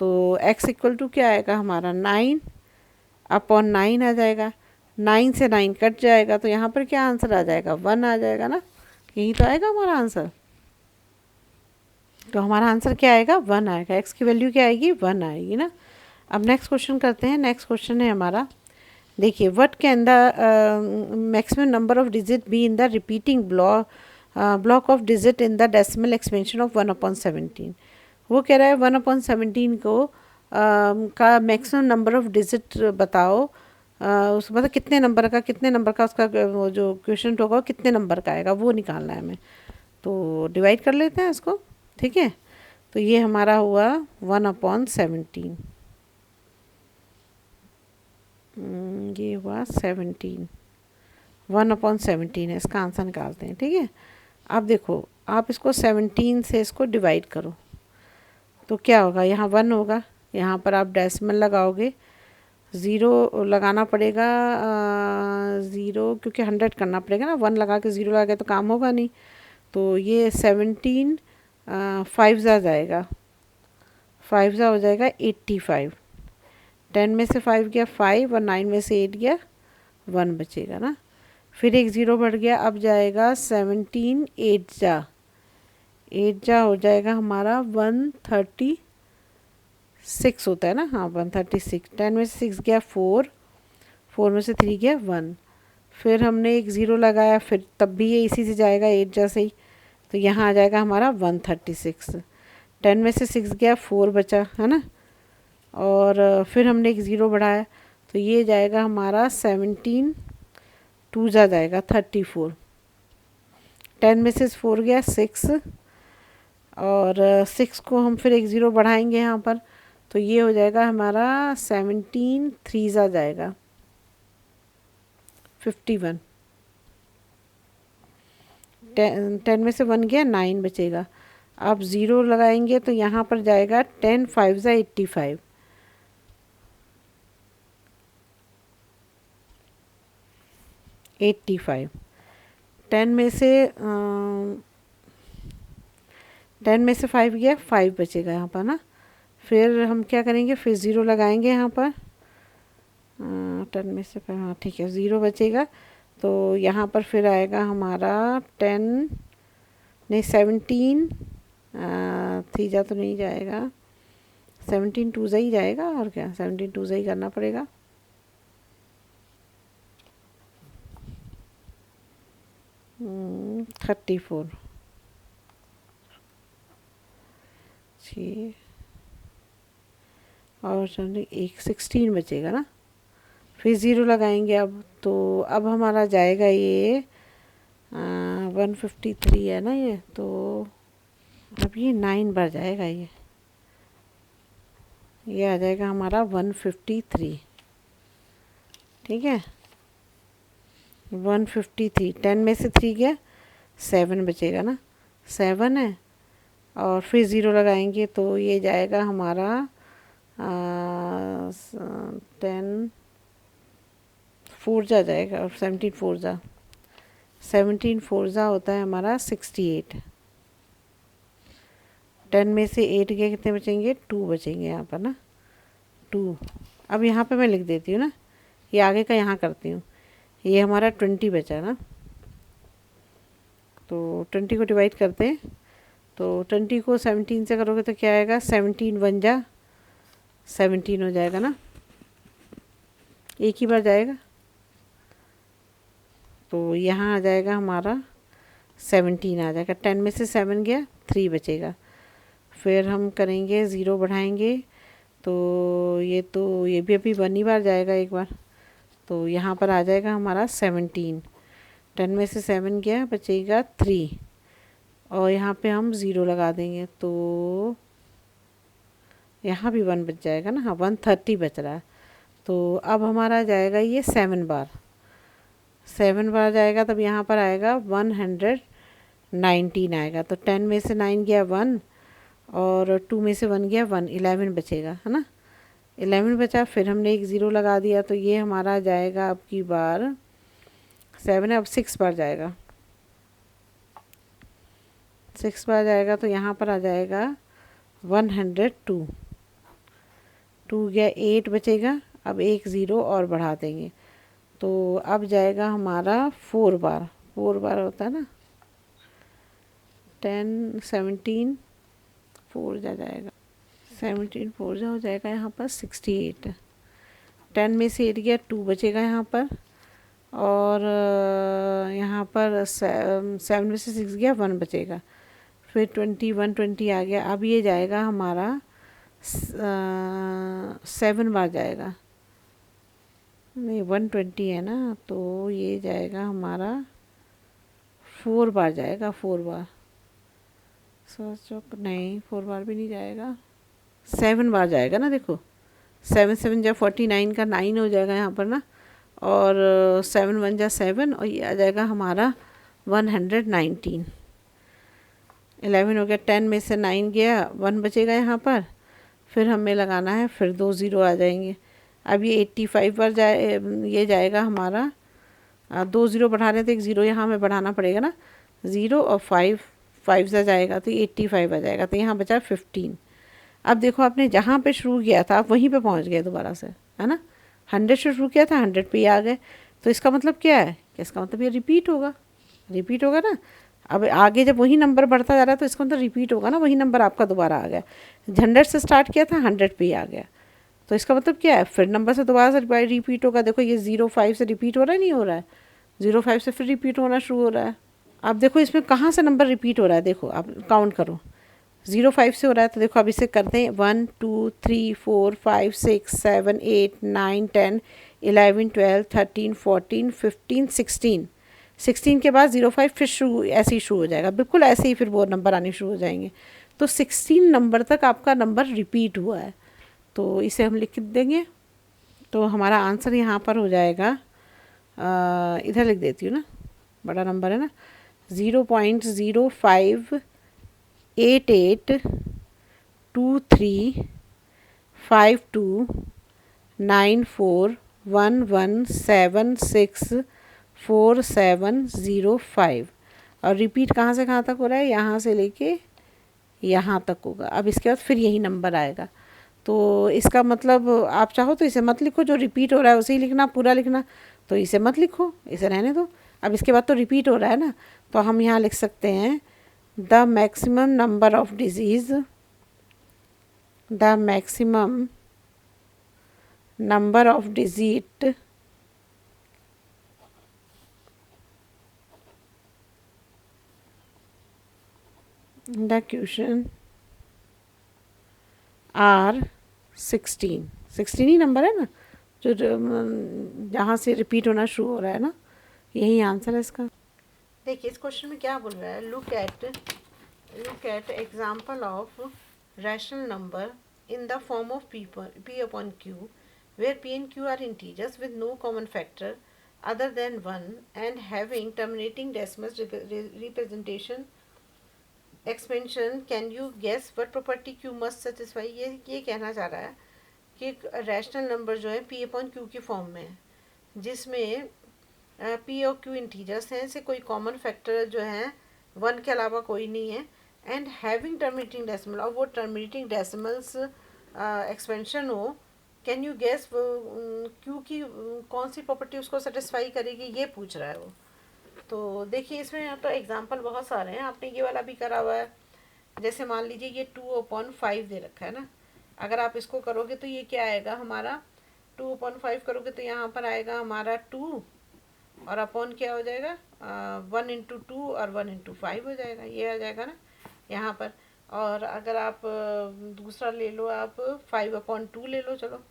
तो x इक्वल टू क्या आएगा हमारा 9/9 आ जाएगा, 9 से 9 कट जाएगा तो यहाँ पर क्या आंसर आ जाएगा 1 आ जाएगा ना, यही तो आएगा हमारा आंसर। तो हमारा आंसर क्या आएगा 1 आएगा, x की वैल्यू क्या आएगी 1 आएगी ना। अब नेक्स्ट क्वेश्चन करते हैं। नेक्स्ट क्वेश्चन है हमारा, देखिए what can the maximum number of digit be in the repeating block of digit in the decimal expansion of 1/17। वो कह रहा है 1/17 को का मैक्सिमम नंबर ऑफ डिजिट बताओ, उस मतलब कितने नंबर का उसका वो जो क्वेश्चन होगा कितने नंबर का आएगा वो निकालना है हमें। तो डिवाइड कर लेते हैं इसको, ठीक है। तो ये हमारा हुआ 1/17, ये हुआ 17, 1/17 है, इसका आंसर निकालते हैं, ठीक है। अब देखो आप इसको 17 से इसको डिवाइड करो तो क्या होगा, यहाँ 1 होगा, यहाँ पर आप डेसिमल लगाओगे, ज़ीरो लगाना पड़ेगा, ज़ीरो क्योंकि 100 करना पड़ेगा ना, 1 लगा के 0 लगा के तो काम होगा नहीं। तो ये 17 5 ज़ा जाएगा, 5 ज़ा हो जाएगा 85, 10 में से 5 गया 5 और 9 में से 8 गया 1 बचेगा ना। फिर एक ज़ीरो बढ़ गया, अब जाएगा 17 8 जा हो जाएगा हमारा 136 होता है ना, हाँ 136। 10 में से 6 गया 4, 4 में से 3 गया 1, फिर हमने एक ज़ीरो लगाया, फिर तब भी ये इसी से जाएगा 8 जा से ही, तो यहाँ आ जाएगा हमारा 136। 10 में से 6 गया 4 बचा है ना, और फिर हमने एक ज़ीरो बढ़ाया तो ये जाएगा हमारा 17 2 जा जाएगा 34। 10 में से 4 गया 6, और 6 को हम फिर एक ज़ीरो बढ़ाएंगे यहाँ पर तो ये हो जाएगा हमारा 17 3 जा जाएगा 51। 10 में से 1 गया 9 बचेगा, आप ज़ीरो लगाएंगे तो यहाँ पर जाएगा 10 5 जा 85, 85। 10 में से 10 में से 5 गया 5 बचेगा यहाँ पर ना, फिर हम क्या करेंगे, फिर ज़ीरो लगाएंगे यहाँ पर, 10 में से 5, हाँ ठीक है, ज़ीरो बचेगा तो यहाँ पर फिर आएगा हमारा 10 नहीं 17 3 जा तो नहीं जाएगा, 17 2 जा ही जाएगा, और क्या 17 2 जा ही करना पड़ेगा। 34 6 और एक 16 बचेगा ना, फिर ज़ीरो लगाएंगे अब, तो अब हमारा जाएगा ये 153 है ना ये, तो अब ये 9 बढ़ जाएगा, ये आ जाएगा हमारा 153, ठीक है 153। 10 में से 3 गया 7 बचेगा ना, 7 है, और फिर ज़ीरो लगाएंगे तो ये जाएगा हमारा 10 4 जा जाएगा, और 17 4 जा 17 4 जा होता है हमारा 68। 10 में से 8 गए, कितने बचेंगे? 2 बचेंगे यहाँ पर ना, 2। अब यहाँ पे मैं लिख देती हूँ ना, ये आगे का यहाँ करती हूँ। ये हमारा 20 बचा ना, तो 20 को डिवाइड करते हैं, तो 20 को 17 से करोगे तो क्या आएगा? 17 1 जा 17 हो जाएगा ना, एक ही बार जाएगा। तो यहाँ आ जाएगा हमारा 17 आ जाएगा। 10 में से 7 गया, 3 बचेगा। फिर हम करेंगे 0 बढ़ाएंगे, तो ये भी अभी 1 ही बार जाएगा एक बार, तो यहाँ पर आ जाएगा हमारा 17। 10 में से 7 गया, बचेगा 3, और यहाँ पे हम 0 लगा देंगे, तो यहाँ भी 1 बच जाएगा ना। हाँ, 130 बच रहा है। तो अब हमारा जाएगा ये 7 बार, 7 बार जाएगा, तब यहाँ पर आएगा 119 आएगा। तो 10 में से 9 गया 1, और 2 में से 1 गया 1, 11 बचेगा, है ना। 11 बचा, फिर हमने एक 0 लगा दिया, तो ये हमारा जाएगा अब की बार 7 है, अब 6 बार जाएगा, 6 बार जाएगा, तो यहाँ पर आ जाएगा 102। 2 गया 8 बचेगा, अब एक 0 और बढ़ा देंगे, तो अब जाएगा हमारा 4 बार, 4 बार होता है ना, 10 17 4 जाएगा, 17 4 हो जाएगा यहाँ पर 68। 10 में से 8 गया, 2 बचेगा यहाँ पर, और यहाँ पर 7 में से 6 गया, 1 बचेगा। फिर 120 आ गया। अब ये जाएगा हमारा 7 बार जाएगा, नहीं 120 है ना, तो ये जाएगा हमारा 4 बार जाएगा, 4 बार। सोचो, नहीं 4 बार भी नहीं जाएगा, 7 बार जाएगा ना। देखो 7 7 जा 49 का 9 हो जाएगा यहाँ पर ना, और 7 1 जा 7, और ये आ जाएगा हमारा 119। 11 हो गया, 10 में से 9 गया, 1 बचेगा यहाँ पर, फिर हमें लगाना है, फिर 2 0 आ जाएंगे। अब ये 85 पर ये जाएगा हमारा, 2 0 बढ़ा रहे हैं तो एक 0 यहाँ हमें बढ़ाना पड़ेगा ना, 0 और 5 से जाएगा, तो 85 आ जाएगा, तो यहाँ बचा 15। अब देखो आपने जहाँ पे शुरू किया था आप वहीं पे पहुँच गए दोबारा से, है ना। 100 से शुरू किया था, 100 पे ही आ गए, तो इसका मतलब क्या है? कि इसका मतलब ये रिपीट होगा, रिपीट होगा ना। अब आगे जब वही नंबर बढ़ता जा रहा है तो इसका मतलब रिपीट होगा ना, वही नंबर आपका दोबारा आ गया। 100 से स्टार्ट किया था, 100 पे ही आ गया, तो इसका मतलब क्या है? फिर नंबर से दोबारा से रिपीट होगा। देखो ये 05 से रिपीट हो रहा है, नहीं हो रहा है? 05 से फिर रिपीट होना शुरू हो रहा है। अब देखो इसमें कहाँ से नंबर रिपीट हो रहा है, देखो आप काउंट करो। 05 से हो रहा है, तो देखो अब इसे करते हैं 1 2 3 4 5 6 7 8 9 10 11 12 13 14 15 16। 16 के बाद 05 फिर शुरू, ऐसे ही शुरू हो जाएगा, बिल्कुल ऐसे ही फिर वो नंबर आने शुरू हो जाएंगे। तो 16 नंबर तक आपका नंबर रिपीट हुआ है, तो इसे हम लिख देंगे। तो हमारा आंसर यहाँ पर हो जाएगा, इधर लिख देती हूँ ना, बड़ा नंबर है ना, 0.8823529411764705, और रिपीट कहाँ से कहाँ तक हो रहा है? यहाँ से लेके यहाँ तक होगा। अब इसके बाद फिर यही नंबर आएगा, तो इसका मतलब आप चाहो तो इसे मत लिखो, जो रिपीट हो रहा है उसे ही लिखना, पूरा लिखना, तो इसे मत लिखो, इसे रहने दो। अब इसके बाद तो रिपीट हो रहा है ना, तो हम यहाँ लिख सकते हैं the maximum number of digits, the maximum number of digit the question are 16। 16 ही नंबर है ना, जो जहाँ से रिपीट होना शुरू हो रहा है ना, यही आंसर है इसका। देखिए इस क्वेश्चन में क्या बोल रहा है, look at example of rational number in the form of p upon q, where p and q are integers with no common factor other than 1 and having terminating decimal representation expansion. Can you guess what property q must satisfy? ये कहना चाह रहा है कि एक rational number जो है p upon q की फॉर्म में है, जिसमें p और q इंटीजर्स हैं, से कोई कॉमन फैक्टर जो है 1 के अलावा कोई नहीं है, एंड हैविंग टर्मिनेटिंग डेसिमल, और वो टर्मिनेटिंग डेसिमल्स एक्सपेंशन हो, कैन यू गेस वो क्योंकि कौन सी प्रॉपर्टी उसको सेटिस्फाई करेगी, ये पूछ रहा है वो। तो देखिए इसमें यहाँ तो एग्जांपल बहुत सारे हैं, आपने ये वाला भी करा हुआ है। जैसे मान लीजिए ये 2/5 दे रखा है ना, अगर आप इसको करोगे तो ये क्या आएगा हमारा, 2/5 करोगे तो यहाँ पर आएगा हमारा 2, और अपॉन क्या हो जाएगा, 1 into 2 और 1 into 5 हो जाएगा, ये आ जाएगा ना यहाँ पर। और अगर आप दूसरा ले लो, आप 5/2 ले लो, चलो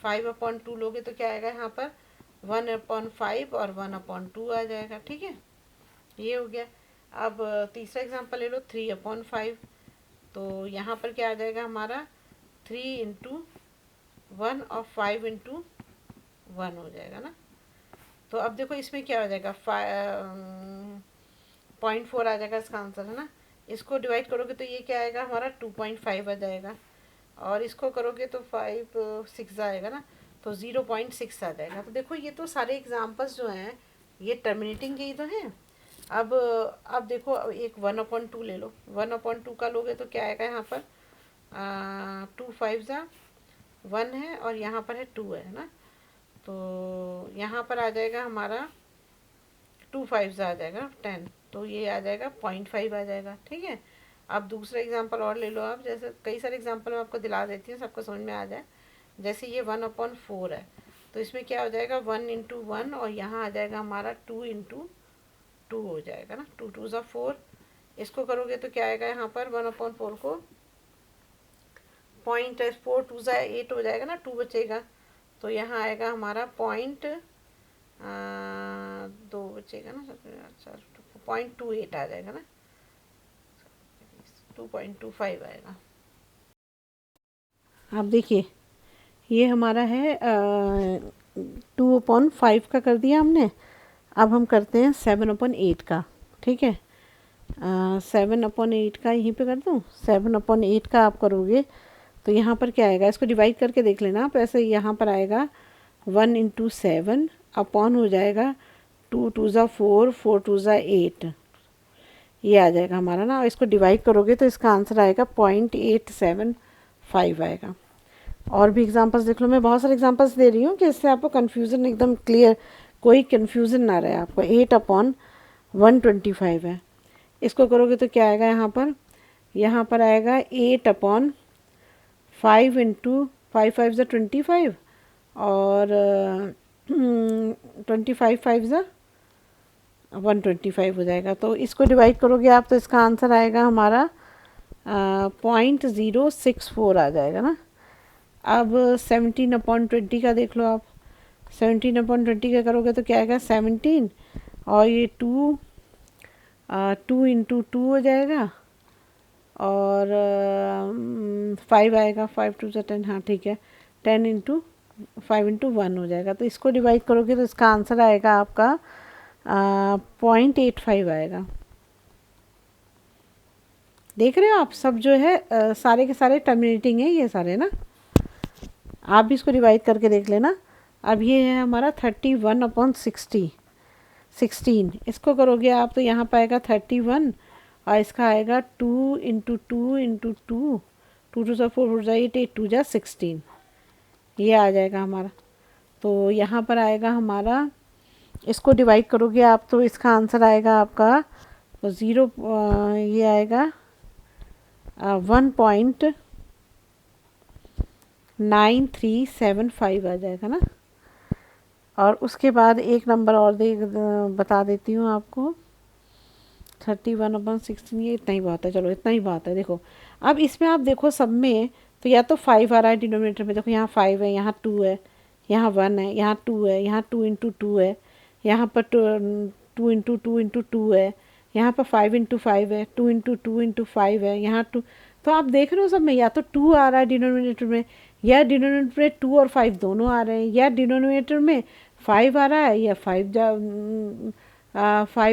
5/2 लोगे तो क्या आएगा यहाँ पर, 1/5 और 1/2 आ जाएगा, ठीक है, ये हो गया। अब तीसरा एग्जांपल ले लो, 3/5, तो यहाँ पर क्या आ जाएगा हमारा, 3 into 1 और 5 into 1 हो जाएगा ना। तो अब देखो इसमें क्या हो जाएगा, 0.4 आ जाएगा इसका आंसर, है ना। इसको डिवाइड करोगे तो ये क्या आएगा हमारा, 2.5 आ जाएगा, और इसको करोगे तो 5 6 आएगा ना, तो 0.6 आ जाएगा। तो देखो ये तो सारे एग्जाम्पल्स जो हैं ये टर्मिनेटिंग के ही तो हैं। अब देखो, अब एक 1/2 ले लो, 1/2 का लोगे तो क्या आएगा यहाँ पर, 2 5 1 है, और यहाँ पर है 2 है ना, तो यहाँ पर आ जाएगा हमारा 2 5 आ जाएगा 10, तो ये आ जाएगा 0.5 आ जाएगा, ठीक है। अब दूसरा एग्जांपल और ले लो आप, जैसे कई सारे एग्जांपल मैं आपको दिला देती हूँ, सबको समझ में आ जाए। जैसे ये 1/4 है, तो इसमें क्या हो जाएगा, 1 into 1, और यहाँ आ जाएगा हमारा 2 into 2 हो जाएगा ना, 2 2 4। इसको करोगे तो क्या आएगा यहाँ पर, 1/4 को 0.4 2 8 हो जाएगा ना, 2 बचेगा, तो यहाँ आएगा हमारा 2 बचेगा ना, 0.28 आ जाएगा ना, 2.25 आएगा। अब देखिए ये हमारा है 2/5 का कर दिया हमने। अब हम करते हैं 7/8 का, ठीक है। 7/8 का यहीं पे कर दूँ, 7/8 का आप करोगे तो यहाँ पर क्या आएगा, इसको डिवाइड करके देख लेना आप, ऐसे यहाँ पर आएगा 1 into 7 अपॉन हो जाएगा 2 2 4 4 2 8, ये आ जाएगा हमारा ना। इसको डिवाइड करोगे तो इसका आंसर आएगा 0.875 आएगा। और भी एग्जांपल्स देख लो, मैं बहुत सारे एग्जांपल्स दे रही हूँ कि इससे आपको कन्फ्यूज़न एकदम क्लियर, कोई कन्फ्यूज़न ना रहे आपको। 8/125 है, इसको करोगे तो क्या आएगा यहाँ पर आएगा 8/5 into 5 5 25, और 25 5 125 हो जाएगा। तो इसको डिवाइड करोगे आप तो इसका आंसर आएगा हमारा 0.064 आ जाएगा ना। अब 17/20 का देख लो आप, 17/20 का करोगे तो क्या आएगा, 17, और ये 2 into 2 हो जाएगा, और 5 आएगा, 5 2 10, हाँ ठीक है, 10 into 5 into 1 हो जाएगा। तो इसको डिवाइड करोगे तो इसका आंसर आएगा आपका 0.85 आएगा। देख रहे हो आप, सब जो है सारे के सारे टर्मिनेटिंग है ये सारे ना, आप भी इसको डिवाइड करके देख लेना। अब ये है हमारा 31/16, इसको करोगे आप तो यहाँ पर आएगा 31, और इसका आएगा 2 into 2 into 2, 2 2 4 4 8 8 2 16, ये आ जाएगा हमारा। तो यहाँ पर आएगा हमारा, इसको डिवाइड करोगे आप तो इसका आंसर आएगा आपका तो 0, ये आएगा 1.9375 आ जाएगा ना। और उसके बाद एक नंबर और बता देती हूँ आपको, 31/16, ये इतना ही बहुत है, चलो इतना ही बहुत है। देखो अब इसमें आप देखो सब में तो या तो 5 आ रहा है डिनोमिनेटर में, देखो यहाँ 5 है, यहाँ 2 है, यहाँ 1 है, यहाँ 2 है, यहाँ 2 into 2 है, यहाँ पर 2 into 2 into 2 है, यहाँ पर 5 into 5 है, 2 into 2 into 5 है, यहाँ 2। तो आप देख रहे हो सब में या तो 2 आ रहा है डिनोमिनेटर में, या डिनोमिनेटर में 2 और 5 दोनों आ रहे हैं, या डिनोमिनेटर में 5 आ रहा है, या 5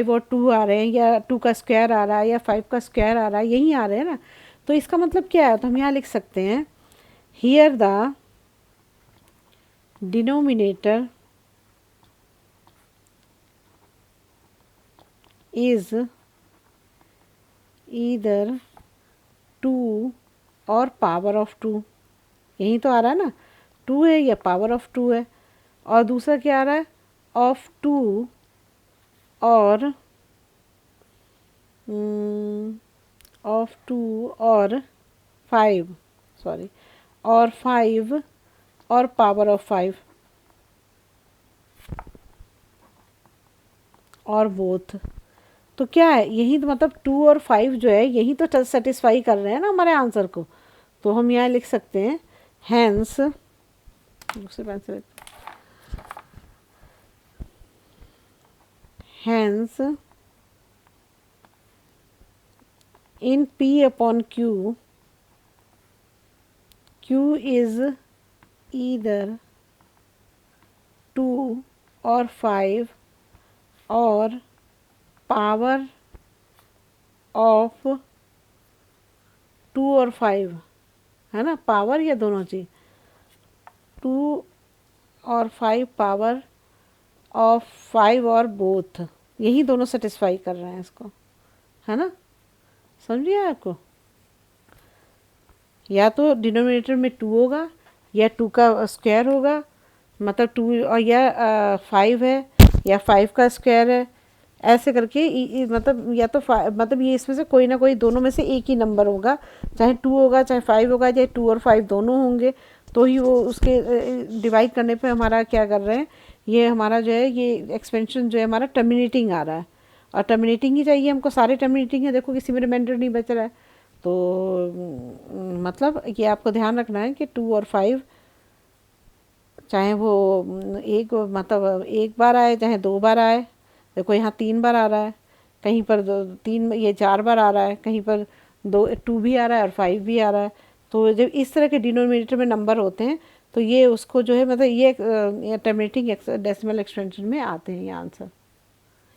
और 2 आ रहे हैं, या 2 का स्क्वायर आ रहा है, या 5 का स्क्वायर आ रहा है, यही आ रहे हैं ना। तो इसका मतलब क्या है, तो हम यहाँ लिख सकते हैं, here the denominator is either two और पावर ऑफ टू, यही तो आ रहा है ना, टू है या पावर ऑफ टू है। और दूसरा क्या आ रहा है, ऑफ टू और ऑफ टू और फाइव, सॉरी, और फाइव और पावर ऑफ फाइव और बोथ। तो क्या है, यही तो मतलब टू और फाइव जो है यही तो सेटिस्फाई कर रहे हैं ना हमारे आंसर को। तो हम यहाँ लिख सकते हैं हैंस, दूसरे pencil, hence in P upon Q, Q is either 2 or 5 or power of 2 और 5, है ना, पावर या दोनों चीज, 2 और 5 पावर ऑफ 5 और बोथ, यही दोनों सेटिस्फाई कर रहे हैं इसको, है ना, समझिए आपको। या तो डिनोमिनेटर में 2 होगा या 2 का स्क्वायर होगा, मतलब 2 और या 5 है या 5 का स्क्वायर है, ऐसे करके मतलब या तो मतलब ये इसमें से कोई ना कोई दोनों में से एक ही नंबर होगा, चाहे 2 होगा चाहे 5 होगा, चाहे 2 और 5 दोनों होंगे, तो ही वो उसके डिवाइड करने पे हमारा क्या कर रहे हैं, ये हमारा जो है ये एक्सपेंशन जो है हमारा टर्मिनेटिंग आ रहा है, और टर्मिनेटिंग ही चाहिए हमको, सारे टर्मिनेटिंग है, देखो किसी में रिमाइंडर नहीं बच रहा है। तो मतलब ये आपको ध्यान रखना है कि 2 और 5 चाहे वो एक मतलब एक बार आए चाहे 2 बार आए, देखो यहाँ 3 बार आ रहा है, कहीं पर 3, ये 4 बार आ रहा है, कहीं पर 2 भी आ रहा है और 5 भी आ रहा है। तो जब इस तरह के डिनोमिनेटर में नंबर होते हैं तो ये उसको जो है मतलब ये टर्मिनेटिंग डेसिमल एक्सटेंशन में आते हैं ये आंसर।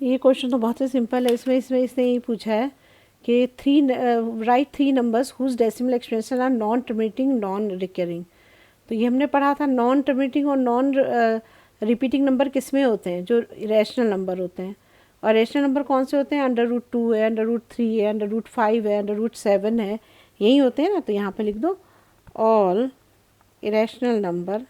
ये क्वेश्चन तो बहुत ही सिंपल है, इसमें इसमें इसने यही पूछा है कि write 3 numbers whose decimal extension are non terminating non recurring. तो ये हमने पढ़ा था, नॉन टर्मिनेटिंग और नॉन रिपीटिंग नंबर किस में होते हैं, जो रैशनल नंबर होते हैं। और रैशनल नंबर कौन से होते हैं, √2 है, √3 है, √5 है, √7 है, यही होते हैं ना। तो यहाँ पे लिख दो all irrational number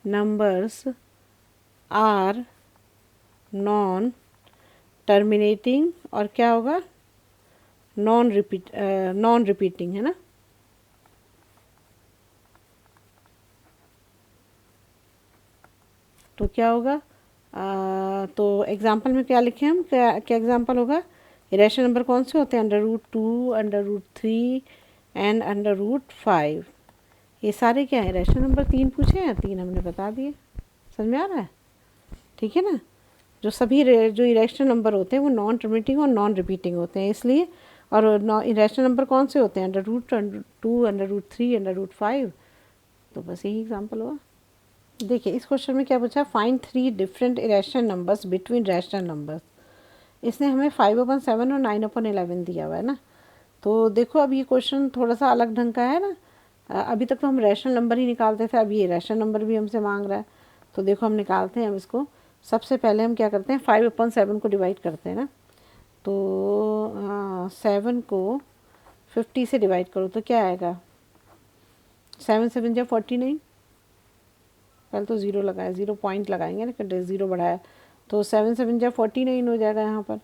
numbers are non terminating और क्या होगा, नॉन रिपीटिंग, है ना। तो क्या होगा, तो एग्जाम्पल में क्या लिखें हम, क्या क्या एग्जाम्पल होगा, इरेशनल नंबर कौन से होते हैं, √2, √3 एंड √5, ये सारे क्या है रैशनल नंबर। 3 पूछे हैं, 3 हमने बता दिए, समझ में आ रहा है, ठीक है ना। जो सभी जो इरेशनल नंबर होते हैं वो नॉन टर्मिनेटिंग और नॉन रिपीटिंग होते हैं इसलिए, और इरेशनल नंबर कौन से होते हैं, √2, √3, √5। तो बस यही एग्जाम्पल हुआ। देखिए इस क्वेश्चन में क्या पूछा, find 3 different irrational numbers between rational numbers. इसने हमें 5/7 और 9/11 दिया हुआ है ना। तो देखो अब ये क्वेश्चन थोड़ा सा अलग ढंग का है ना, अभी तक तो हम रैशनल नंबर ही निकालते थे, अब ये रैशनल नंबर भी हमसे मांग रहा है। तो देखो हम निकालते हैं अब इसको। सबसे पहले हम क्या करते हैं, 5/7 को डिवाइड करते हैं ना। तो 7 को 50 से डिवाइड करो तो क्या आएगा, 7 7 जब 49, पहले तो ज़ीरो लगाया, 0 पॉइंट लगाएंगे ना, 0 बढ़ाया, तो 7 7 जब 49 हो जाएगा यहाँ पर।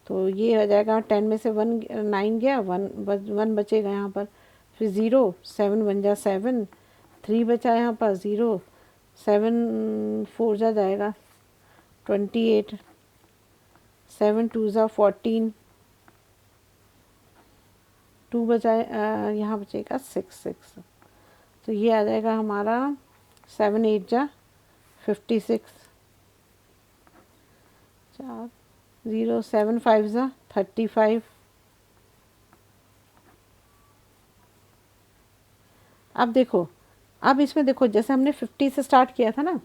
तो ये हो जाएगा 10 में से 9 गया, 1 बचेगा यहाँ पर, फिर 0, 7 1 जा 7, 3 बचा यहाँ पर, 0, 7 4 जा जाएगा 28, 7 2 जा 14, 2 बचा यहाँ बचेगा 6 तो ये आ जाएगा हमारा 7 8 जा 56, 4 0 7 5 जा 35। अब देखो, अब इसमें देखो जैसे हमने 50 से स्टार्ट किया था ना,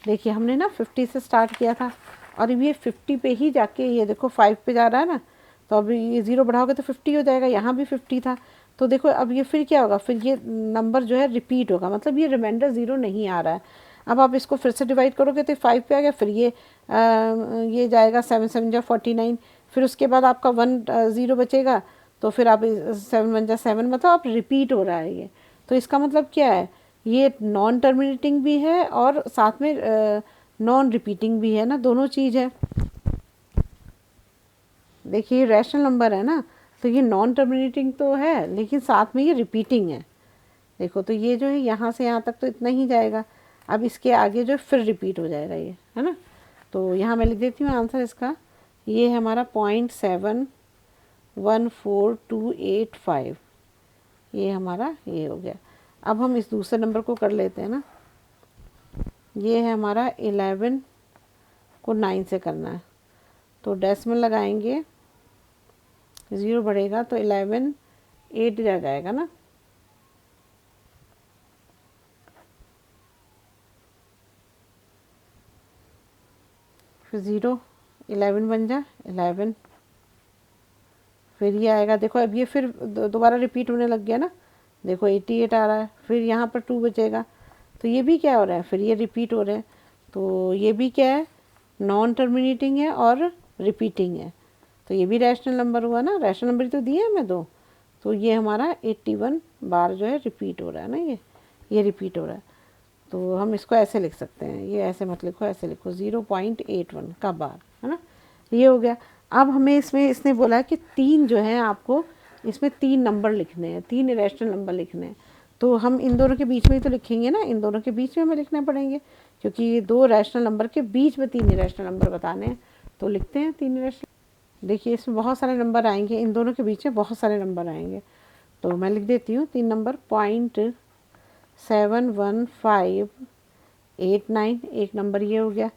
देखिए हमने ना 50 से स्टार्ट किया था और ये 50 पे ही जाके ये देखो 5 पे जा रहा है ना। तो अब ये 0 बढ़ाओगे तो 50 हो जाएगा, यहाँ भी 50 था। तो देखो अब ये फिर क्या होगा, फिर ये नंबर जो है रिपीट होगा, मतलब ये रिमाइंडर 0 नहीं आ रहा है। अब आप इसको फिर से डिवाइड करोगे तो 5 पे आ गया, फिर ये जाएगा 7 7 जा 49, फिर उसके बाद आपका 1 0 बचेगा, तो फिर आप 7 1 जा 7, मतलब आप रिपीट हो रहा है ये। तो इसका मतलब क्या है, ये नॉन टर्मिनेटिंग भी है और साथ में नॉन रिपीटिंग भी है ना, दोनों चीज़ है। देखिए रैशनल नंबर है ना, तो ये नॉन टर्मिनेटिंग तो है लेकिन साथ में ये रिपीटिंग है। देखो तो ये जो है यहाँ से यहाँ तक तो इतना ही जाएगा, अब इसके आगे जो फिर रिपीट हो जाएगा ये, है ना। तो यहाँ मैं लिख देती हूँ आंसर इसका, ये है हमारा 0.714285, ये हमारा ये हो गया। अब हम इस दूसरे नंबर को कर लेते हैं ना, ये है हमारा 11 को 9 से करना है, तो डेसिमल लगाएंगे, 0 बढ़ेगा तो 11 8 जा जाएगा ना, फिर 0 11 बन जा 11, फिर ये आएगा। देखो अब ये फिर दोबारा रिपीट होने लग गया ना, देखो 88 आ रहा है, फिर यहाँ पर 2 बचेगा, तो ये भी क्या हो रहा है, फिर ये रिपीट हो रहे हैं, तो ये भी क्या है, नॉन टर्मिनेटिंग है और रिपीटिंग है, तो ये भी रैशनल नंबर हुआ ना, रैशनल नंबर तो दिए हमें दो, तो ये हमारा 81 बार जो है रिपीट हो रहा है ना, ये रिपीट हो रहा है। तो हम इसको ऐसे लिख सकते हैं, ये ऐसे मत लिखो, ऐसे लिखो 0.81 का बार, है ना, ये हो गया। अब हमें इसमें इसने बोला कि 3 जो है आपको इसमें 3 नंबर लिखने हैं, 3 इरेशनल नंबर लिखने हैं, तो हम इन दोनों के बीच में ही तो लिखेंगे ना, इन दोनों के बीच में हमें लिखने पड़ेंगे, क्योंकि ये 2 रैशनल नंबर के बीच में 3 इरेशनल नंबर बताने हैं, तो लिखते हैं 3 इरेशनल। देखिए इसमें बहुत सारे नंबर आएंगे, इन दोनों के बीच में बहुत सारे नंबर आएंगे, तो मैं लिख देती हूँ 3 नंबर 0.71589, एक नंबर ये हो गया,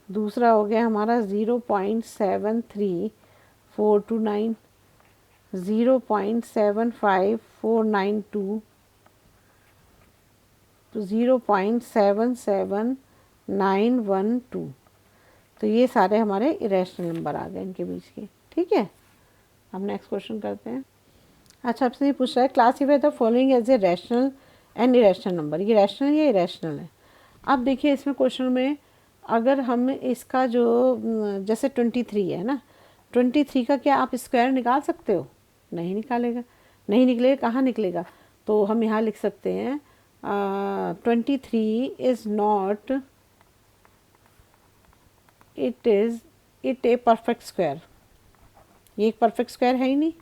दूसरा हो गया हमारा 0.73429, 0.75492, 0.77912, तो ये सारे हमारे इरेशनल नंबर आ गए इनके बीच के, ठीक है। अब नेक्स्ट क्वेश्चन करते हैं। अच्छा आपसे ये पूछ रहा है, classify the following as a rational and irrational number, ये रैशनल या इरेशनल है। अब देखिए इसमें क्वेश्चन में अगर हम इसका जो जैसे 23 है ना, 23 का क्या आप स्क्वायर निकाल सकते हो, नहीं निकालेगा, नहीं निकलेगा, कहाँ निकलेगा, तो हम यहाँ लिख सकते हैं 23 is not it a perfect square, ये एक परफेक्ट स्क्वायर है ही नहीं,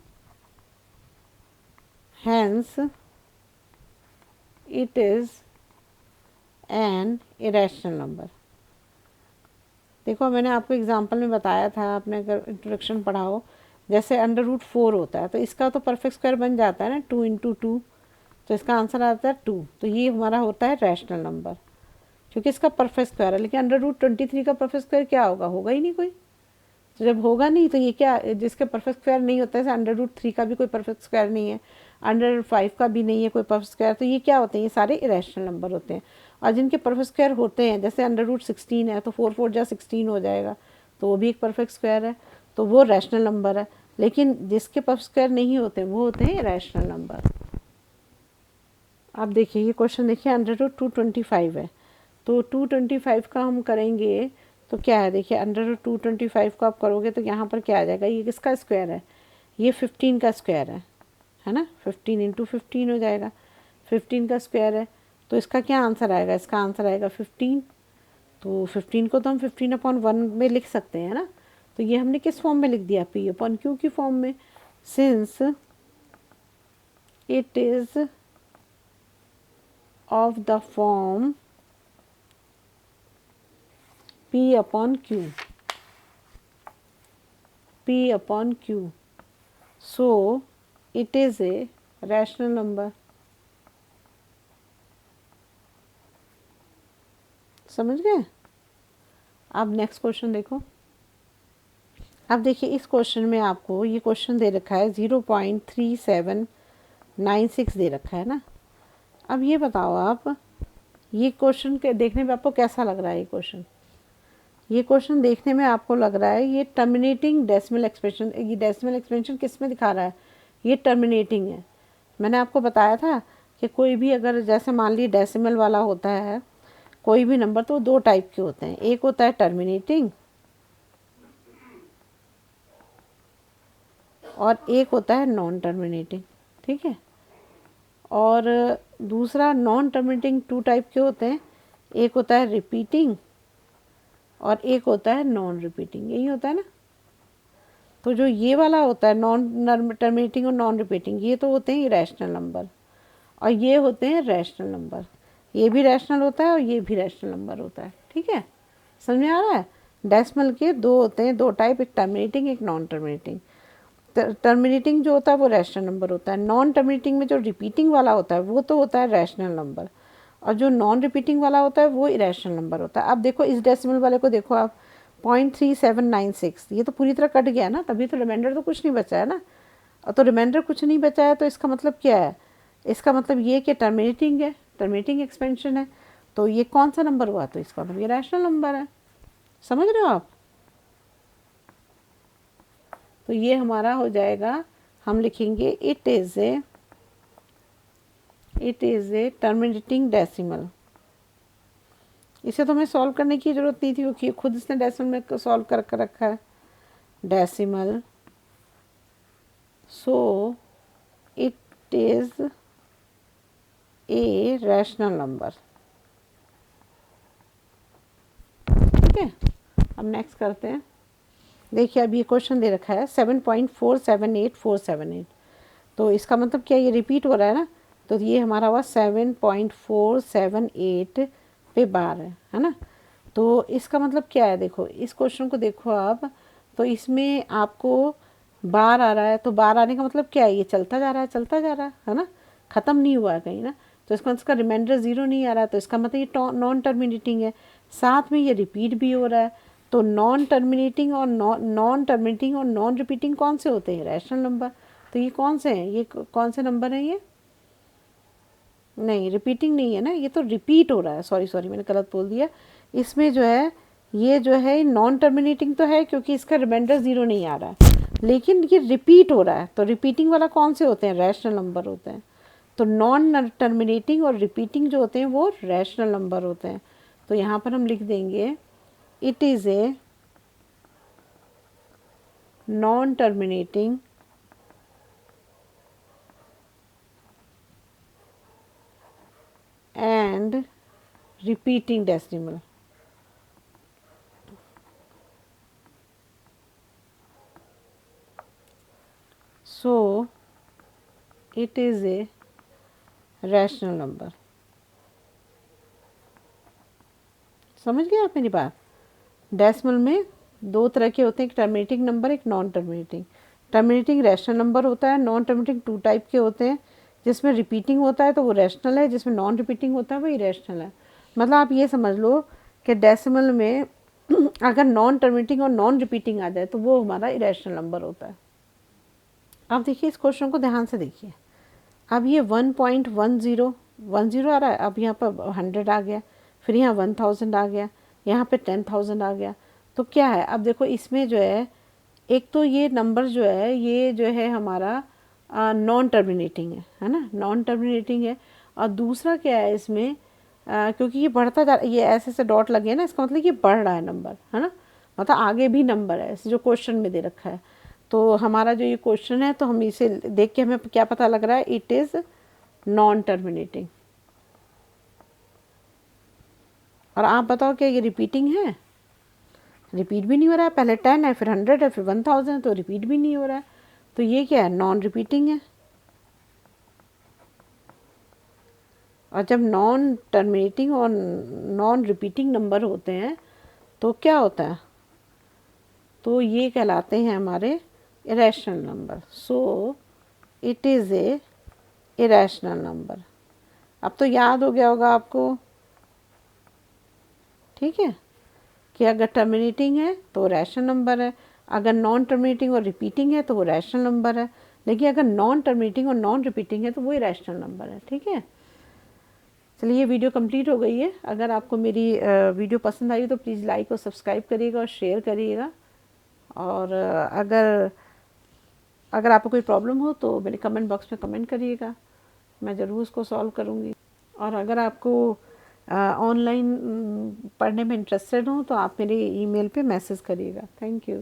hence it is an irrational number। देखो मैंने आपको एग्जांपल में बताया था, आपने अगर इंट्रोडक्शन पढ़ा हो, जैसे √4 होता है तो इसका तो परफेक्ट स्क्वायर बन जाता है ना, 2 × 2, तो इसका आंसर आता है 2, तो ये हमारा होता है रैशनल नंबर, क्योंकि इसका परफेक्ट स्क्वायर है। लेकिन √23 का परफेक्ट स्क्वायर क्या होगा, होगा ही नहीं कोई, तो जब होगा नहीं तो ये क्या, जिसके परफेक्ट स्क्वायर नहीं होता है, जैसे √3 का भी कोई परफेक्ट स्क्वायर नहीं है, √5 का भी नहीं है कोई परफेक्ट स्क्वायर, तो ये क्या होते हैं, ये सारे इरेशनल नंबर होते हैं। और जिनके परफेक्ट स्क्वायर होते हैं, जैसे √16 है तो 4 4 जा 16 हो जाएगा, तो वो भी एक परफेक्ट स्क्वायर है, तो वो रैशनल नंबर है। लेकिन जिसके परफेक्ट स्क्वायर नहीं होते वो होते हैं इरेशनल नंबर। अब देखिए ये क्वेश्चन देखिए, √225 है, तो 225 का हम करेंगे तो क्या है, देखिए √225 को आप करोगे तो यहाँ पर क्या आ जाएगा, ये किसका स्क्वायर है, ये 15 का स्क्वायर है ना, 15 × 15 हो जाएगा, 15 का स्क्वायर है, तो इसका क्या आंसर आएगा, इसका आंसर आएगा 15, तो 15 को तो हम 15/1 में लिख सकते हैं ना, तो ये हमने किस फॉर्म में लिख दिया, P/Q की फॉर्म में, since it is of the form P/Q, P/Q, so it is a rational number। समझ गए। अब नेक्स्ट क्वेश्चन देखो, अब देखिए इस क्वेश्चन में आपको ये क्वेश्चन दे रखा है 0.3796 दे रखा है ना। अब ये बताओ आप, ये क्वेश्चन के देखने में आपको कैसा लग रहा है, ये क्वेश्चन देखने में आपको लग रहा है ये टर्मिनेटिंग डेसिमल एक्सप्रेशन, ये डेसिमल एक्सप्रेशन किस में दिखा रहा है, ये टर्मिनेटिंग है। मैंने आपको बताया था कि कोई भी अगर जैसे मान लीजिए डेसिमल वाला होता है कोई भी नंबर तो दो टाइप के होते हैं, एक होता है टर्मिनेटिंग और एक होता है नॉन टर्मिनेटिंग, ठीक है। और दूसरा नॉन टर्मिनेटिंग टू टाइप के होते हैं, एक होता है रिपीटिंग और एक होता है नॉन रिपीटिंग, यही होता है ना। तो जो ये वाला होता है नॉन टर्मिनेटिंग और नॉन रिपीटिंग, ये तो होते हैं इरेशनल नंबर और ये होते हैं रैशनल नंबर। ये भी रैशनल होता है और ये भी रैशनल नंबर होता है, ठीक है। समझ में आ रहा है। डेसिमल के दो होते हैं, दो टाइप, एक टर्मिनेटिंग एक नॉन टर्मिनेटिंग। टर्मिनेटिंग जो होता है वो रैशनल नंबर होता है, नॉन टर्मिनेटिंग में जो रिपीटिंग वाला होता है वो तो होता है रैशनल नंबर, और जो नॉन रिपीटिंग वाला होता है वो इरेशनल नंबर होता है। अब देखो इस डेसिमल वाले को देखो आप, 0.3796, ये तो पूरी तरह कट गया ना, तभी तो रिमाइंडर तो कुछ नहीं बचा है ना। और तो रिमाइंडर कुछ नहीं बचा है तो इसका मतलब क्या है, इसका मतलब ये कि टर्मिनेटिंग है, टर्मिनेटिंग एक्सपेंशन है। तो ये कौन सा नंबर हुआ, तो इसका मतलब ये रैशनल नंबर है। समझ रहे हो आप। तो ये हमारा हो जाएगा, हम लिखेंगे it is a terminating decimal. इसे तो हमें सॉल्व करने की ज़रूरत नहीं थी क्योंकि खुद इसने डेसिमल में सॉल्व कर रखा है, decimal. So it is a rational number, ठीक है। अब नेक्स्ट करते हैं। देखिए अब ये क्वेश्चन दे रखा है 7.478478, तो इसका मतलब क्या, ये रिपीट हो रहा है ना, तो ये हमारा हुआ 7.478 पे बार है ना। तो इसका मतलब क्या है, देखो इस क्वेश्चन को देखो आप, तो इसमें आपको बार आ रहा है, तो बार आने का मतलब क्या है, ये चलता जा रहा है चलता जा रहा है ना, ख़त्म नहीं हुआ है कहीं ना। तो इसका इसका रिमाइंडर ज़ीरो नहीं आ रहा है, तो इसका मतलब ये नॉन टर्मिनेटिंग है, साथ में ये रिपीट भी हो रहा है। तो नॉन टर्मिनेटिंग और नॉन टर्मिनेटिंग और नॉन रिपीटिंग कौन से होते हैं, रैशनल नंबर। तो ये कौन से हैं, ये कौन से नंबर हैं, ये नहीं रिपीटिंग नहीं है ना, ये तो रिपीट हो रहा है, सॉरी मैंने गलत बोल दिया। इसमें जो है ये जो है नॉन टर्मिनेटिंग तो है क्योंकि इसका रिमाइंडर ज़ीरो नहीं आ रहा है, लेकिन ये रिपीट हो रहा है। तो रिपीटिंग वाला कौन से होते हैं, रैशनल नंबर होते हैं। तो नॉन टर्मिनेटिंग और रिपीटिंग जो होते हैं वो रैशनल नंबर होते हैं। तो यहाँ पर हम लिख देंगे it is a non terminating and repeating decimal. So it is a rational number. समझ गए आप मेरी बात। डेसिमल में दो तरह के होते हैं, एक टर्मिनेटिंग नंबर एक non terminating. Terminating rational number होता है, नॉन टर्मिनेटिंग टू टाइप के होते हैं, जिसमें रिपीटिंग होता है तो वो रैशनल है, जिसमें नॉन रिपीटिंग होता है वो इरेशनल है। मतलब आप ये समझ लो कि डेसिमल में अगर नॉन टर्मिनेटिंग और नॉन रिपीटिंग आ जाए तो वो हमारा इरेशनल नंबर होता है। अब देखिए इस क्वेश्चन को ध्यान से देखिए। अब ये 1.10 आ रहा है, अब यहाँ पर 100 आ गया, फिर यहाँ 1000 आ गया, यहाँ पे 10,000 आ गया। तो क्या है, अब देखो इसमें जो है एक तो ये नंबर जो है ये जो है हमारा नॉन टर्मिनेटिंग है ना, नॉन टर्मिनेटिंग है। और दूसरा क्या है इसमें, क्योंकि ये बढ़ता जा रहा है, ये ऐसे ऐसे डॉट लगे हैं ना, इसका मतलब ये बढ़ रहा है नंबर, है ना, मतलब आगे भी नंबर है जो क्वेश्चन में दे रखा है। तो हमारा जो ये क्वेश्चन है तो हम इसे देख के हमें क्या पता लग रहा है, इट इज़ नॉन टर्मिनेटिंग। और आप बताओ क्या ये रिपीटिंग है, रिपीट भी नहीं हो रहा है, पहले 10 है फिर 100 है फिर 1000 है, तो रिपीट भी नहीं हो रहा है। तो ये क्या है, नॉन रिपीटिंग है। और जब नॉन टर्मिनेटिंग और नॉन रिपीटिंग नंबर होते हैं तो क्या होता है, तो ये कहलाते हैं हमारे irrational number. So it is a irrational number. अब तो याद हो गया होगा आपको, ठीक है, कि अगर टर्मिनेटिंग है तो रैशनल नंबर है, अगर नॉन टर्मिनेटिंग और रिपीटिंग है तो वो रैशनल नंबर है, लेकिन अगर नॉन टर्मिनेटिंग और नॉन रिपीटिंग है तो वो इरेशनल नंबर है, ठीक है। चलिए ये वीडियो कंप्लीट हो गई है। अगर आपको मेरी वीडियो पसंद आई तो प्लीज़ लाइक और सब्सक्राइब करिएगा और शेयर करिएगा। और अगर आपको कोई प्रॉब्लम हो तो मेरे कमेंट बॉक्स में कमेंट करिएगा, मैं ज़रूर उसको सॉल्व करूँगी। और अगर आपको ऑनलाइन पढ़ने में इंटरेस्टेड हो तो आप मेरे ईमेल पे मैसेज करिएगा। Thank you.